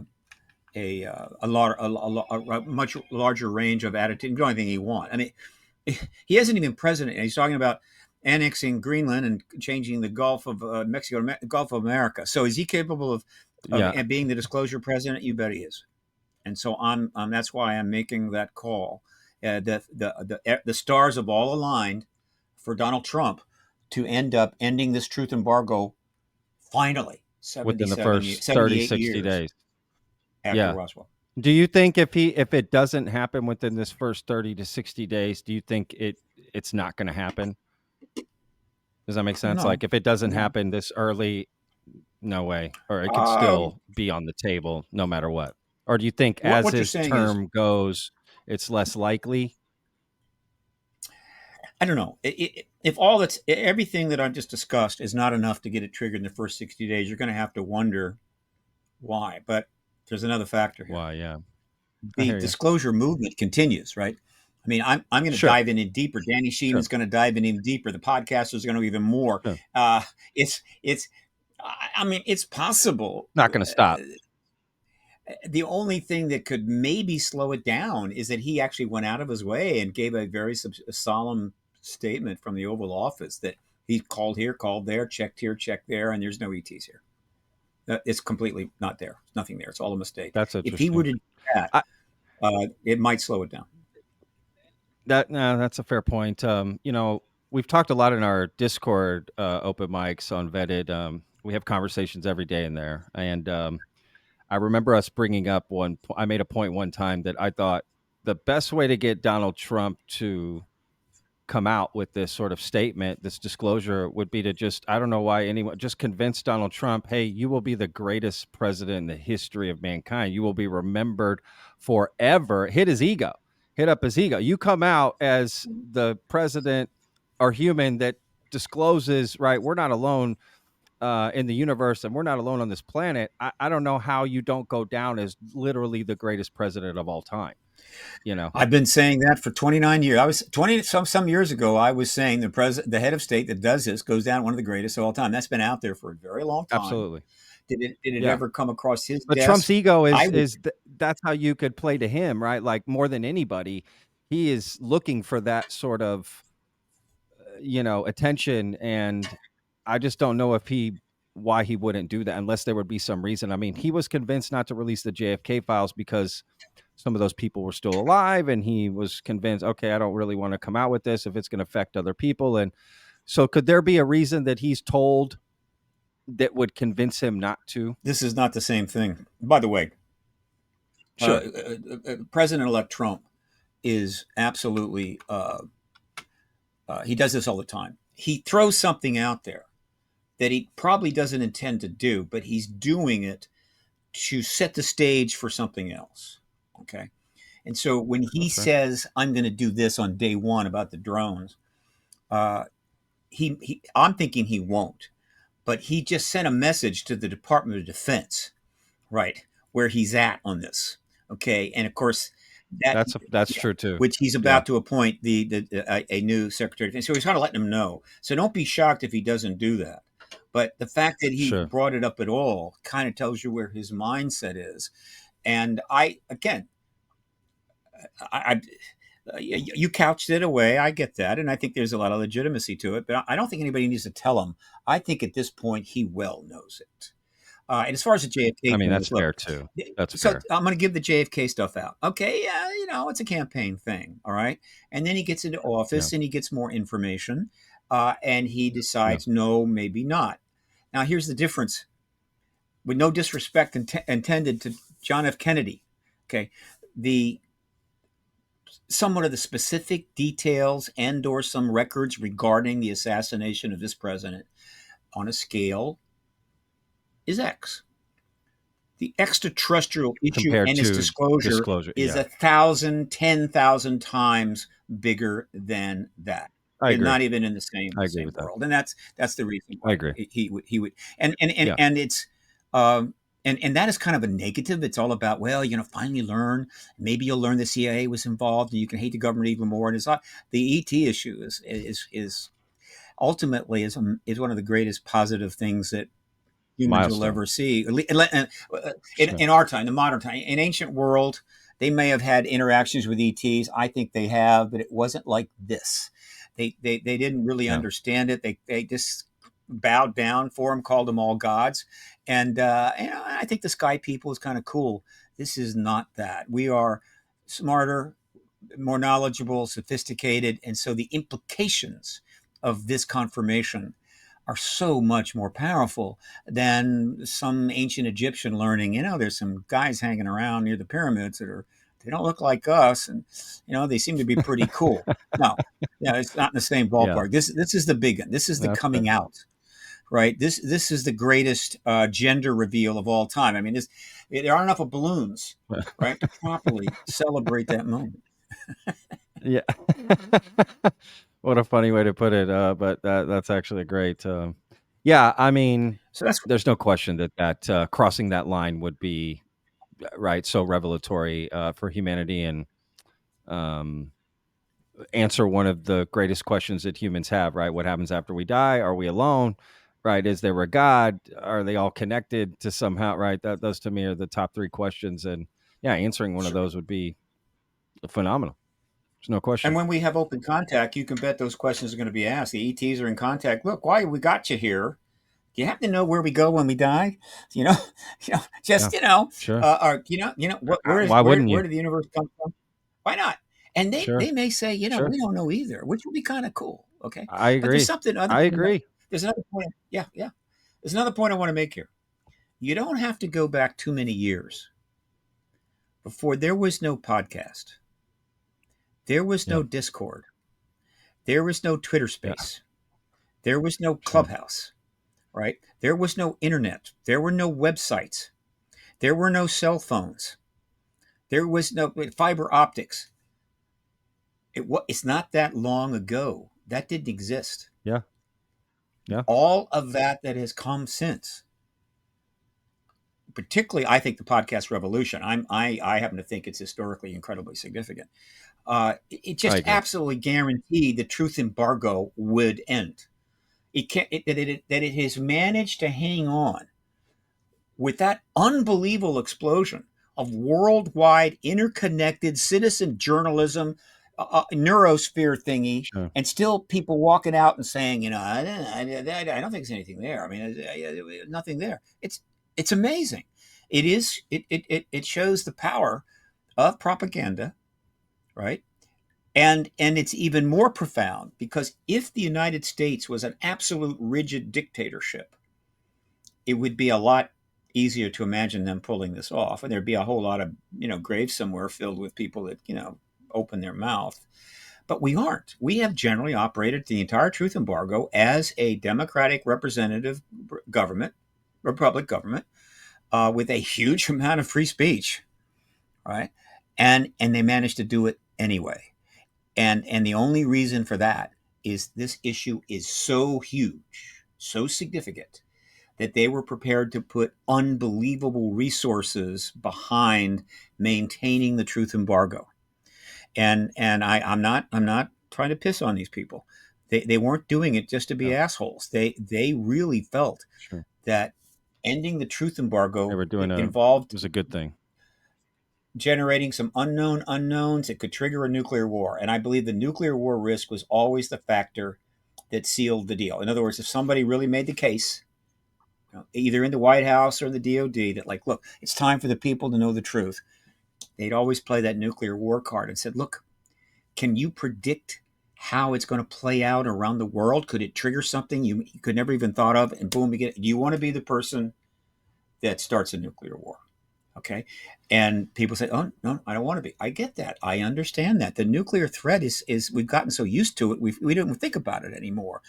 much larger range of attitude. The only thing he wants. I mean, he hasn't even been president. He's talking about annexing Greenland and changing the Gulf of Mexico, Gulf of America. So is he capable of being the disclosure president? You bet he is. And so that's why I'm making that call. The stars have all aligned for Donald Trump to end up ending this truth embargo finally within the first 30, 60 days after Roswell. Do you think if it doesn't happen within this first 30 to 60 days, do you think it's not going to happen? Does that make sense? No. Like, if it doesn't happen this early, no way. Or it could still be on the table no matter what. Or do you think as his term goes, it's less likely. I don't know. If everything that I've just discussed is not enough to get it triggered in the first 60 days, you're going to have to wonder why. But there's another factor here. Why? Yeah, I The hear you. disclosure movement continues, right? I mean, I'm going to Sure. dive in deeper. Danny Sheen is going to dive in even deeper. The podcasters are going to even more. Sure. It's. I mean, it's possible. Not going to stop. The only thing that could maybe slow it down is that he actually went out of his way and gave a very solemn statement from the Oval Office that he called here, called there, checked here, checked there, and there's no ETs here. It's completely not there. There's nothing there. It's all a mistake. That's If interesting. he were to do that, it might slow it down. That's a fair point. We've talked a lot in our Discord open mics on Vetted. We have conversations every day in there, and I remember us bringing up I made a point one time that I thought the best way to get Donald Trump to come out with this sort of statement, this disclosure, would be to I don't know why anyone, just convince Donald Trump, hey, you will be the greatest president in the history of mankind. You will be remembered forever. Hit his ego, hit up his ego. You come out as the president or human that discloses, right, we're not alone in the universe, and we're not alone on this planet. I don't know how you don't go down as literally the greatest president of all time. I've been saying that for 29 years. I was 20 some years ago. I was saying the head of state that does this goes down one of the greatest of all time. That's been out there for a very long time. Absolutely. Did it ever come across his But desk? Trump's ego that's how you could play to him, right? Like more than anybody, he is looking for that sort of attention, and I just don't know why he wouldn't do that unless there would be some reason. I mean, he was convinced not to release the JFK files because some of those people were still alive, and he was convinced, okay, I don't really want to come out with this if it's going to affect other people. And so could there be a reason that he's told that would convince him not to? This is not the same thing. By the way, sure. President-elect Trump is absolutely, he does this all the time. He throws something out there that he probably doesn't intend to do, but he's doing it to set the stage for something else. Okay. And so when he says, I'm going to do this on day one about the drones, I'm thinking he won't, but he just sent a message to the Department of Defense, right, where he's at on this. Okay. And of course, that's true too. Which he's about to appoint a new Secretary of Defense. So he's kind of letting him know. So don't be shocked if he doesn't do that. But the fact that he brought it up at all kind of tells you where his mindset is. And you couched it away. I get that. And I think there's a lot of legitimacy to it. But I don't think anybody needs to tell him. I think at this point, he well knows it. And as far as the JFK, I mean, that's fair too. That's so fair. I'm going to give the JFK stuff out. Okay, yeah, it's a campaign thing, all right. And then he gets into office and he gets more information, and he decides, no, maybe not. Now, here's the difference. With no disrespect intended to John F. Kennedy, okay, somewhat of the specific details and/or some records regarding the assassination of this president on a scale is X. The extraterrestrial issue compared and its disclosure is 1,000, 10,000 times bigger than that. I agree. Not even in the same world, and that's the reason why I agree. He would, and it's and that is kind of a negative. It's all about, well, finally learn. Maybe you'll learn the CIA was involved, and you can hate the government even more. And it's not the ET issue is ultimately is one of the greatest positive things that humans will ever see. In our time, the modern time, in ancient world, they may have had interactions with ETs. I think they have, but it wasn't like this. They didn't really understand it. They just bowed down for them, called them all gods. And I think the sky people is kind of cool. This is not that. We are smarter, more knowledgeable, sophisticated. And so the implications of this confirmation are so much more powerful than some ancient Egyptian learning. There's some guys hanging around near the pyramids that they don't look like us, and they seem to be pretty cool. No, it's not in the same ballpark. This is the big one. This is the coming out, right? This is the greatest gender reveal of all time. I mean, there aren't enough of balloons, right, to properly celebrate that moment. Yeah. What a funny way to put it. But that's actually great. Yeah, I mean, So that's there's no question that crossing that line would be right so revelatory for humanity and um, answer one of the greatest questions that humans have. Right, what happens after we die? Are we alone? Right, is there a God? Are they all connected to somehow? Right, that those to me are the top three questions, and yeah, answering one of those would be phenomenal. There's no And question. when we have open contact, you can bet those questions are going to be asked. The ETs are in contact. Look, why we got you here? Do you happen to know where we go when we die? You know, Yeah, just sure. or what? Why wouldn't Where you? did the universe come from? Why not? And Sure, they may say, sure. we don't know either, which would be kind of cool. Okay, I but there's agree. something other. I agree. There's another point. Yeah, yeah. There's another point I want to make here. You don't have to go back too many years before there was no podcast, there was Yeah, no Discord, there was no Twitter yeah, Space, there was no sure. Clubhouse, right? There was no internet, there were no websites, there were no cell phones, there was no fiber optics. It's not that long ago that didn't exist. Yeah, yeah, All of that has come since, particularly, I think the podcast revolution. I happen to think it's historically incredibly significant. It I just agree. absolutely guaranteed the truth embargo would end. That it has managed to hang on with that unbelievable explosion of worldwide interconnected citizen journalism, neurosphere thingy, Sure, and still people walking out and saying, I don't think there's anything there. I mean, nothing there. It's amazing. It shows the power of propaganda, right? And it's even more profound because if the United States was an absolute rigid dictatorship, it would be a lot easier to imagine them pulling this off, and there'd be a whole lot of graves somewhere filled with people that open their mouth. But we aren't. We have generally operated the entire truth embargo as a democratic representative government, republic government, with a huge amount of free speech, right? And they managed to do it anyway. And the only reason for that is this issue is so huge, so significant, that they were prepared to put unbelievable resources behind maintaining the truth embargo. And I'm not trying to piss on these people. They weren't doing it just to be yeah, assholes. They really felt sure. that ending the truth They embargo were doing it involved was a good thing. generating some unknown unknowns that could trigger a nuclear war. And I believe the nuclear war risk was always the factor that sealed the deal. In other words, if somebody really made the case, either in the White House or the DOD, that like, look, it's time for the people to know the truth, they'd always play that nuclear war card and said, look, can you predict how it's going to play out around the world? Could it trigger something you could never even thought of? And boom, do you want to be the person that starts a nuclear war? Okay. And people say, oh, no, I don't want to be. I get that. I understand that. The nuclear threat is we've gotten so used to it, we don't think about it anymore.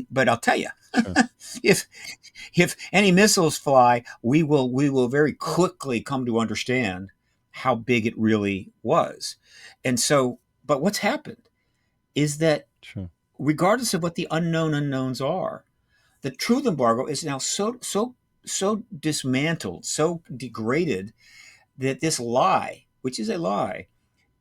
But I'll tell you, Sure, if any missiles fly, we will very quickly come to understand how big it really was. And so, but what's happened is that sure, regardless of what the unknown unknowns are, the truth embargo is now so dismantled, so degraded that this lie, which is a lie,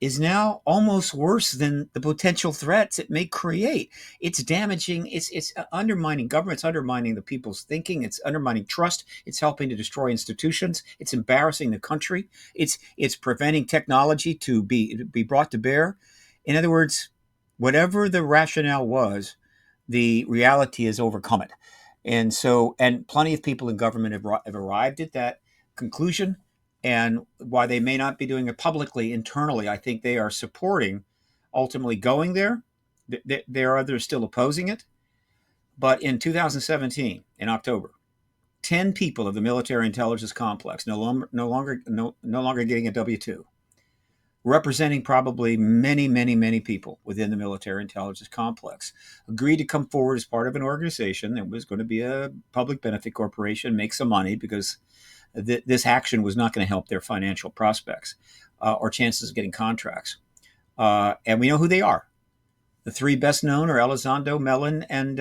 is now almost worse than the potential threats it may create. It's damaging. It's undermining government. It's undermining the people's thinking. It's undermining trust. It's helping to destroy institutions. It's embarrassing the country. It's preventing technology to be brought to bear. In other words, whatever the rationale was, the reality has overcome it. And so, and plenty of people in government have arrived at that conclusion. And while they may not be doing it publicly, internally, I think they are supporting ultimately going there. There are others still opposing it. But in 2017, in October, 10 people of the military intelligence complex, no longer getting a W-2, representing probably many, many, many people within the military intelligence complex, agreed to come forward as part of an organization that was going to be a public benefit corporation, make some money because this action was not going to help their financial prospects or chances of getting contracts. And we know who they are. The three best known are Elizondo, Mellon, and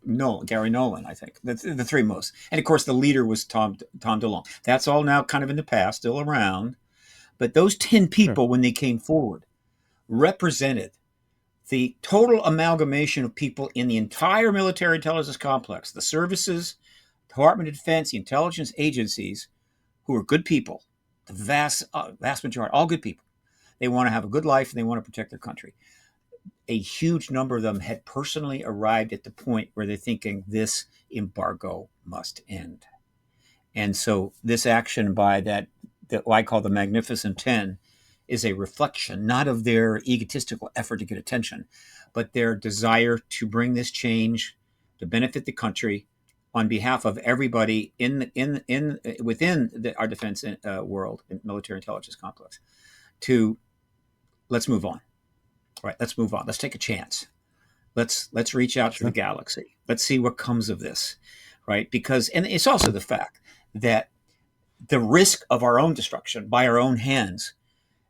no, Gary Nolan, I think. The three most. And of course, the leader was Tom DeLonge. That's all now kind of in the past, still around. But those 10 people, when they came forward, represented the total amalgamation of people in the entire military intelligence complex, the services, Department of Defense, the intelligence agencies, who are good people, the vast majority, all good people. They want to have a good life and they want to protect their country. A huge number of them had personally arrived at the point where they're thinking this embargo must end. And so this action by that I call the Magnificent 10 is a reflection not of their egotistical effort to get attention, but their desire to bring this change to benefit the country on behalf of everybody within our defense world, military intelligence complex. Let's move on. All right, let's move on. Let's take a chance. Let's reach out to the galaxy. Let's see what comes of this, right? Because, and it's also the fact that the risk of our own destruction by our own hands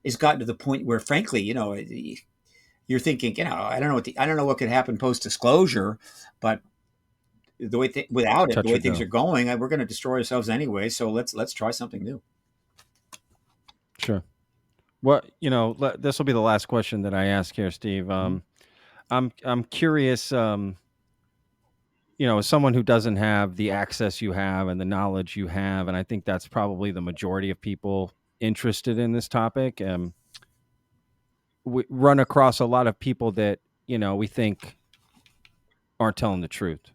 has gotten to the point where, frankly, you're thinking, I don't know what could happen post disclosure, but the way without it, the way things are going, we're going to destroy ourselves anyway. So let's try something new. Sure. Well, this will be the last question that I ask here, Steve. I'm curious. As someone who doesn't have the access you have and the knowledge you have, and I think that's probably the majority of people interested in this topic. We run across a lot of people that we think aren't telling the truth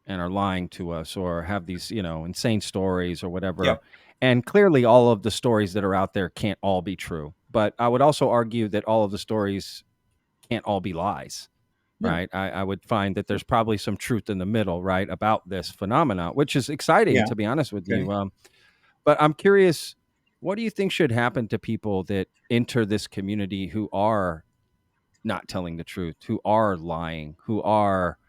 and are lying to us, or have these insane stories or whatever. Yep. And clearly, all of the stories that are out there can't all be true. But I would also argue that all of the stories can't all be lies. Right. I would find that there's probably some truth in the middle, right, about this phenomenon, which is exciting, to be honest with you. But I'm curious, what do you think should happen to people that enter this community who are not telling the truth, who are lying, who are,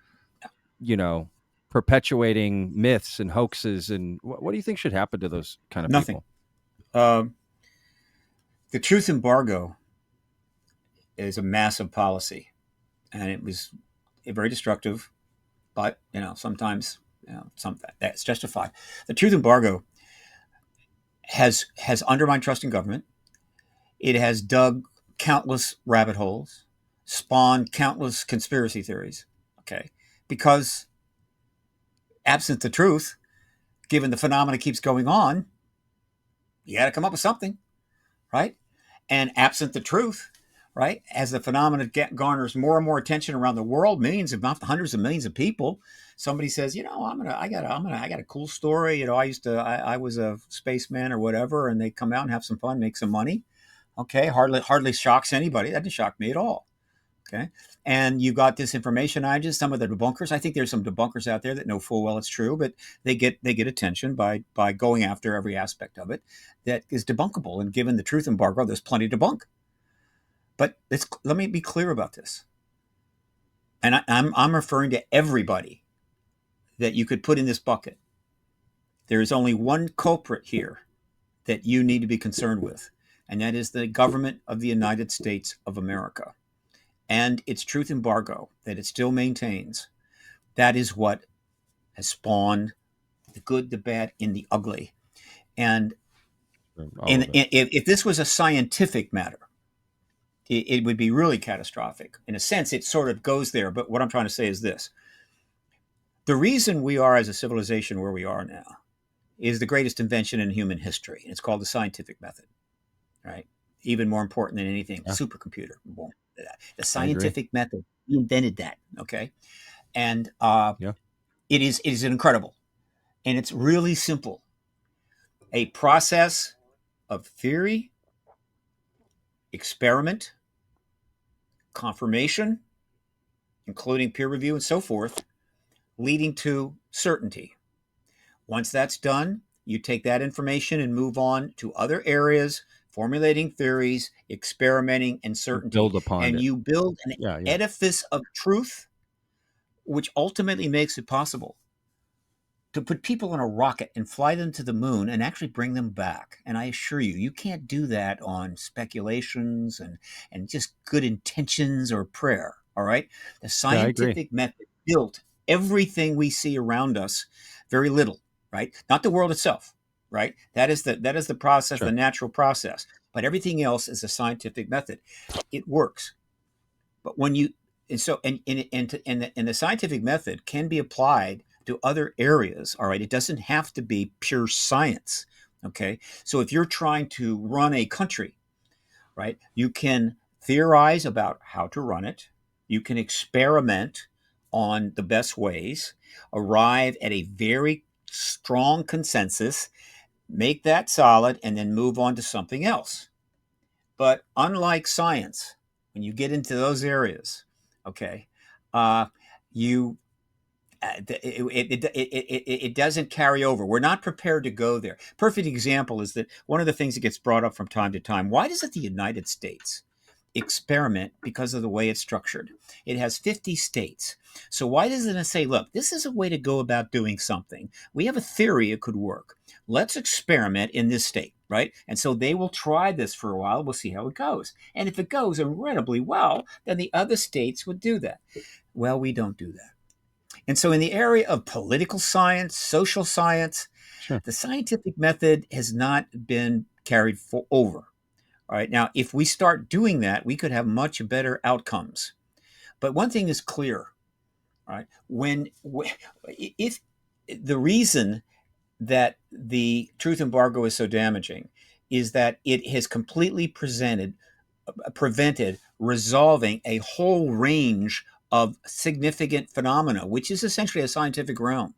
perpetuating myths and hoaxes? And what do you think should happen to those kind of people? Nothing. The truth embargo is a massive policy. And it was very destructive, but sometimes that's justified. The truth embargo has undermined trust in government. It has dug countless rabbit holes, spawned countless conspiracy theories. Okay, because absent the truth, given the phenomena keeps going on, you got to come up with something, right? And absent the truth, right, as the phenomenon garners more and more attention around the world, millions, if not hundreds of millions of people, somebody says, I got a cool story. I was a spaceman or whatever, and they come out and have some fun, make some money. Okay, hardly shocks anybody. That didn't shock me at all. Okay, and you got this information. Some of the debunkers. I think there's some debunkers out there that know full well it's true, but they get attention by going after every aspect of it that is debunkable. And given the truth embargo, there's plenty to debunk. But let me be clear about this. And I'm referring to everybody that you could put in this bucket. There is only one culprit here that you need to be concerned with, and that is the government of the United States of America and its truth embargo that it still maintains. That is what has spawned the good, the bad, and the ugly. And if this was a scientific matter, it would be really catastrophic. In a sense, it sort of goes there. But what I'm trying to say is this. The reason we are as a civilization where we are now is the greatest invention in human history. It's called the scientific method, right? Even more important than anything, supercomputer. The scientific method, we invented that, okay? And it is incredible. And it's really simple. A process of theory, experiment, confirmation, including peer review and so forth, leading to certainty. Once that's done, you take that information and move on to other areas, formulating theories, experimenting, and certainty. Build upon it. You build an edifice of truth, which ultimately makes it possible to put people on a rocket and fly them to the moon and actually bring them back. And I assure you, you can't do that on speculations and just good intentions or prayer. All right. The Yeah, I agree. scientific method built everything we see around us, very little, right? Not the world itself, right? That is the process, the Sure. natural process. But everything else is a scientific method. It works. But when you and so and the scientific method can be applied to other areas. All right, it doesn't have to be pure science. Okay, so if you're trying to run a country, right, you can theorize about how to run it. You can experiment on the best ways, arrive at a very strong consensus, make that solid, and then move on to something else. But unlike science, when you get into those areas, okay, you it doesn't carry over. We're not prepared to go there. Perfect example is that one of the things that gets brought up from time to time. Why doesn't the United States experiment because of the way it's structured? It has 50 states. So why doesn't it say, look, this is a way to go about doing something. We have a theory it could work. Let's experiment in this state, right? And so they will try this for a while. We'll see how it goes. And if it goes incredibly well, then the other states would do that. Well, we don't do that. And so in the area of political science, social science, Sure. the scientific method has not been carried over. All right. Now, if we start doing that, we could have much better outcomes. But one thing is clear, right? If the reason that the truth embargo is so damaging is that it has completely prevented resolving a whole range of significant phenomena, which is essentially a scientific realm,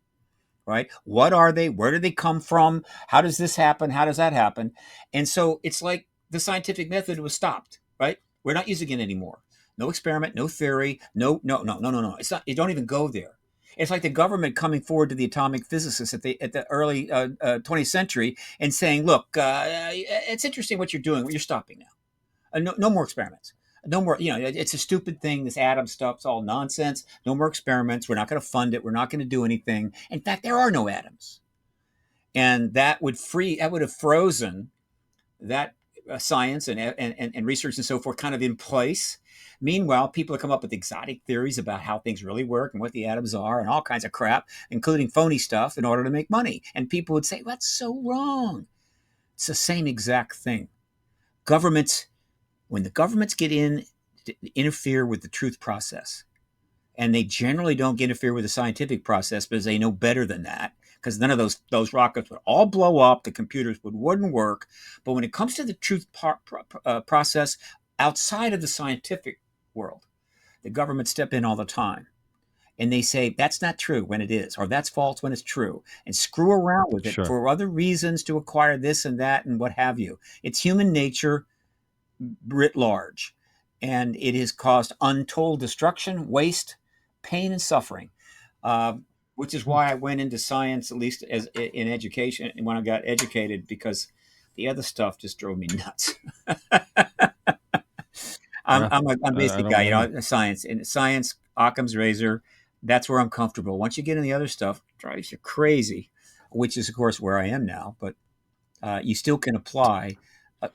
right? What are they? Where do they come from? How does this happen? How does that happen? And so it's like the scientific method was stopped, right? We're not using it anymore. No experiment, no theory, no. It's not. You don't even go there. It's like the government coming forward to the atomic physicists at the early 20th century and saying, "Look, it's interesting what you're doing. You're stopping now. No more experiments. No more. It's a stupid thing. This atom stuff's all nonsense. No more experiments. We're not going to fund it. We're not going to do anything. In fact, there are no atoms." And that would have frozen that science and research and so forth kind of in place. Meanwhile, people have come up with exotic theories about how things really work and what the atoms are and all kinds of crap, including phony stuff, in order to make money. And people would say, that's so wrong. It's the same exact thing. When the governments get in to interfere with the truth process, and they generally don't interfere with the scientific process because they know better than that, because none of those rockets would all blow up, the computers wouldn't work. But when it comes to the truth process outside of the scientific world, the government step in all the time. And they say, that's not true when it is, or that's false when it's true, and screw around with it Sure. for other reasons to acquire this and that and what have you. It's human nature writ large, and it has caused untold destruction, waste, pain, and suffering, which is why I went into science, at least as in education, when I got educated, because the other stuff just drove me nuts. I'm Yeah. I'm a I basic don't guy, blame you. science, Occam's razor. That's where I'm comfortable. Once you get in the other stuff, it drives you crazy, which is of course where I am now. But you still can apply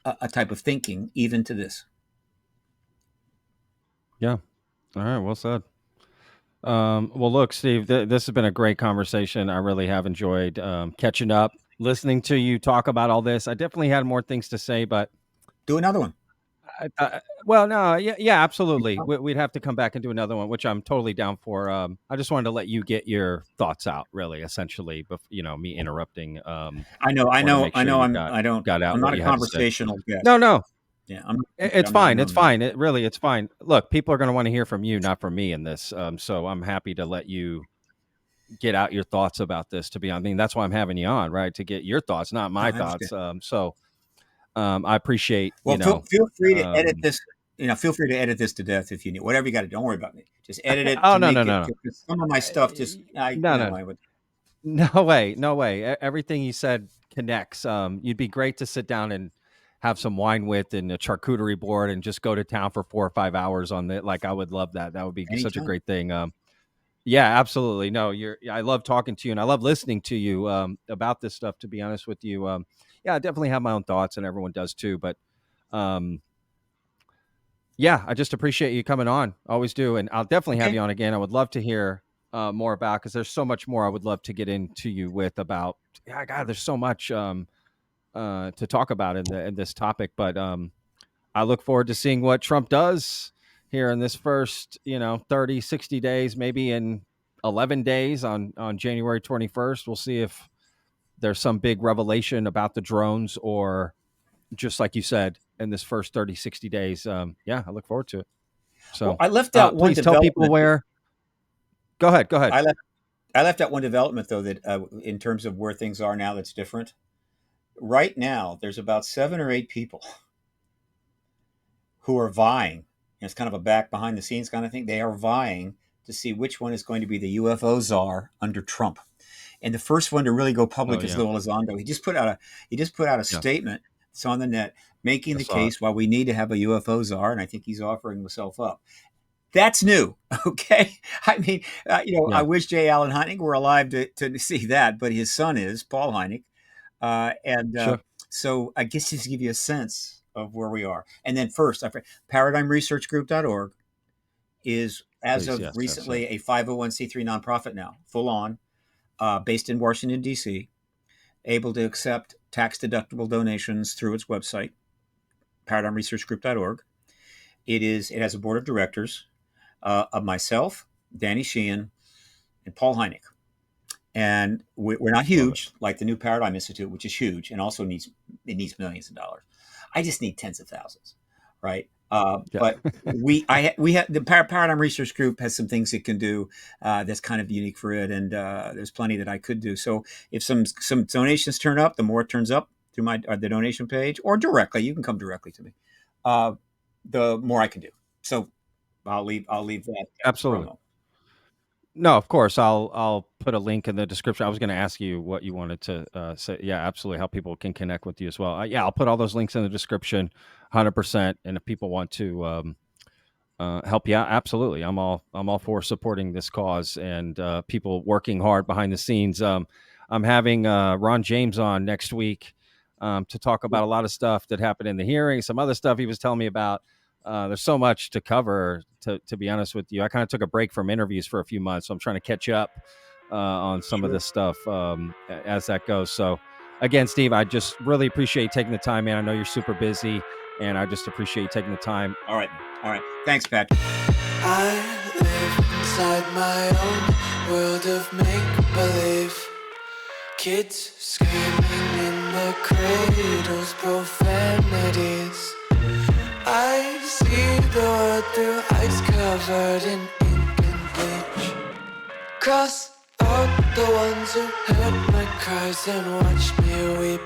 a type of thinking even to this. Yeah. All right. Well said. Well, look, Steve, this has been a great conversation. I really have enjoyed catching up, listening to you talk about all this. I definitely had more things to say, but Do another one. well, no, yeah, absolutely. We'd have to come back and do another one, which I'm totally down for. I just wanted to let you get your thoughts out, really, essentially, but me interrupting. I know, I Wanted to know, make I sure know. you got I'm out not what a you had to say. conversational guest. No, no, Yeah, it's I'm not fine. It's known that. fine. It's fine. Look, people are going to want to hear from you, not from me in this. So I'm happy to let you get out your thoughts about this. To be honest, I mean, that's why I'm having you on, right? To get your thoughts, not No, my I understand. thoughts. I appreciate, Well, feel free to edit um, this. Feel free to edit this to death if you need. Whatever you got to. Don't worry about me. Just edit it oh to no, make no, it. no, no. 'Cause some of my stuff just, No, no, I would. no way, no way. Everything you said connects. You'd be great to sit down and have some wine with and a charcuterie board and just go to town for 4 or 5 hours on it. Like I would love that. That would be such a Anytime. great thing. Yeah, absolutely. No, I love talking to you, and I love listening to you about this stuff. To be honest with you, yeah, I definitely have my own thoughts, and everyone does too. But um, yeah, I just appreciate you coming on. Always do, and I'll definitely have Okay. you on again. I would love to hear more about, because there's so much more I would love to get into you with about. Yeah, God, there's so much to talk about in this topic. But I look forward to seeing what Trump does here in this first, 30, 60 days, maybe in 11 days on January 21st. We'll see if there's some big revelation about the drones, or just like you said, in this first 30, 60 days. Yeah, I look forward to it. Well, So I left out one please tell people development. where. Go ahead. Go ahead. I left out one development though that in terms of where things are now, that's different. Right now, there's about 7 or 8 people who are vying. It's kind of a back behind the scenes kind of thing. They are vying to see which one is going to be the UFO czar under Trump. And the first one to really go Oh, public is yeah. Lil Elizondo. He just put out a Yeah. statement. It's on the net, making I the saw it. case why we need to have a UFO czar, and I think he's offering himself up. That's new, okay? I mean, I Yeah. wish J. Allen Hynek were alive to see that, but his son is Paul Hynek, and Sure. so I guess just to give you a sense of where we are. And then first, ParadigmResearchGroup.org is, as Please. of Yes. Yes. recently, Yes. a 501c3 nonprofit now, full on, based in Washington, D.C., able to accept tax-deductible donations through its website, ParadigmResearchGroup.org. It has a board of directors of myself, Danny Sheehan, and Paul Hynek. And we're not huge like the New Paradigm Institute, which is huge and also needs millions of dollars. I just need tens of thousands, right? Yeah. But we have the Paradigm Research Group has some things it can do that's kind of unique for it, and there's plenty that I could do. So if some donations turn up, the more it turns up through the donation page or directly, you can come directly to me. The more I can do. So I'll leave that Absolutely. promo. No, of course. I'll put a link in the description. I was going to ask you what you wanted to say. Yeah, absolutely. How people can connect with you as well. Yeah, I'll put all those links in the description, 100%. And if people want to help you out, absolutely. I'm all for supporting this cause and people working hard behind the scenes. I'm having Ron James on next week to talk about a lot of stuff that happened in the hearing, some other stuff he was telling me about. There's so much to cover, to be honest with you. I kind of took a break from interviews for a few months, so I'm trying to catch up on some of this stuff as that goes. So again, Steve, I just really appreciate taking the time, man. I know you're super busy, and I just appreciate you taking the time. All right. Thanks, Patrick. I live inside my own world of make-believe. Kids screaming in the cradles, profanities. I see the world through ice covered in ink and bleach. Cross out the ones who heard my cries and watched me weep.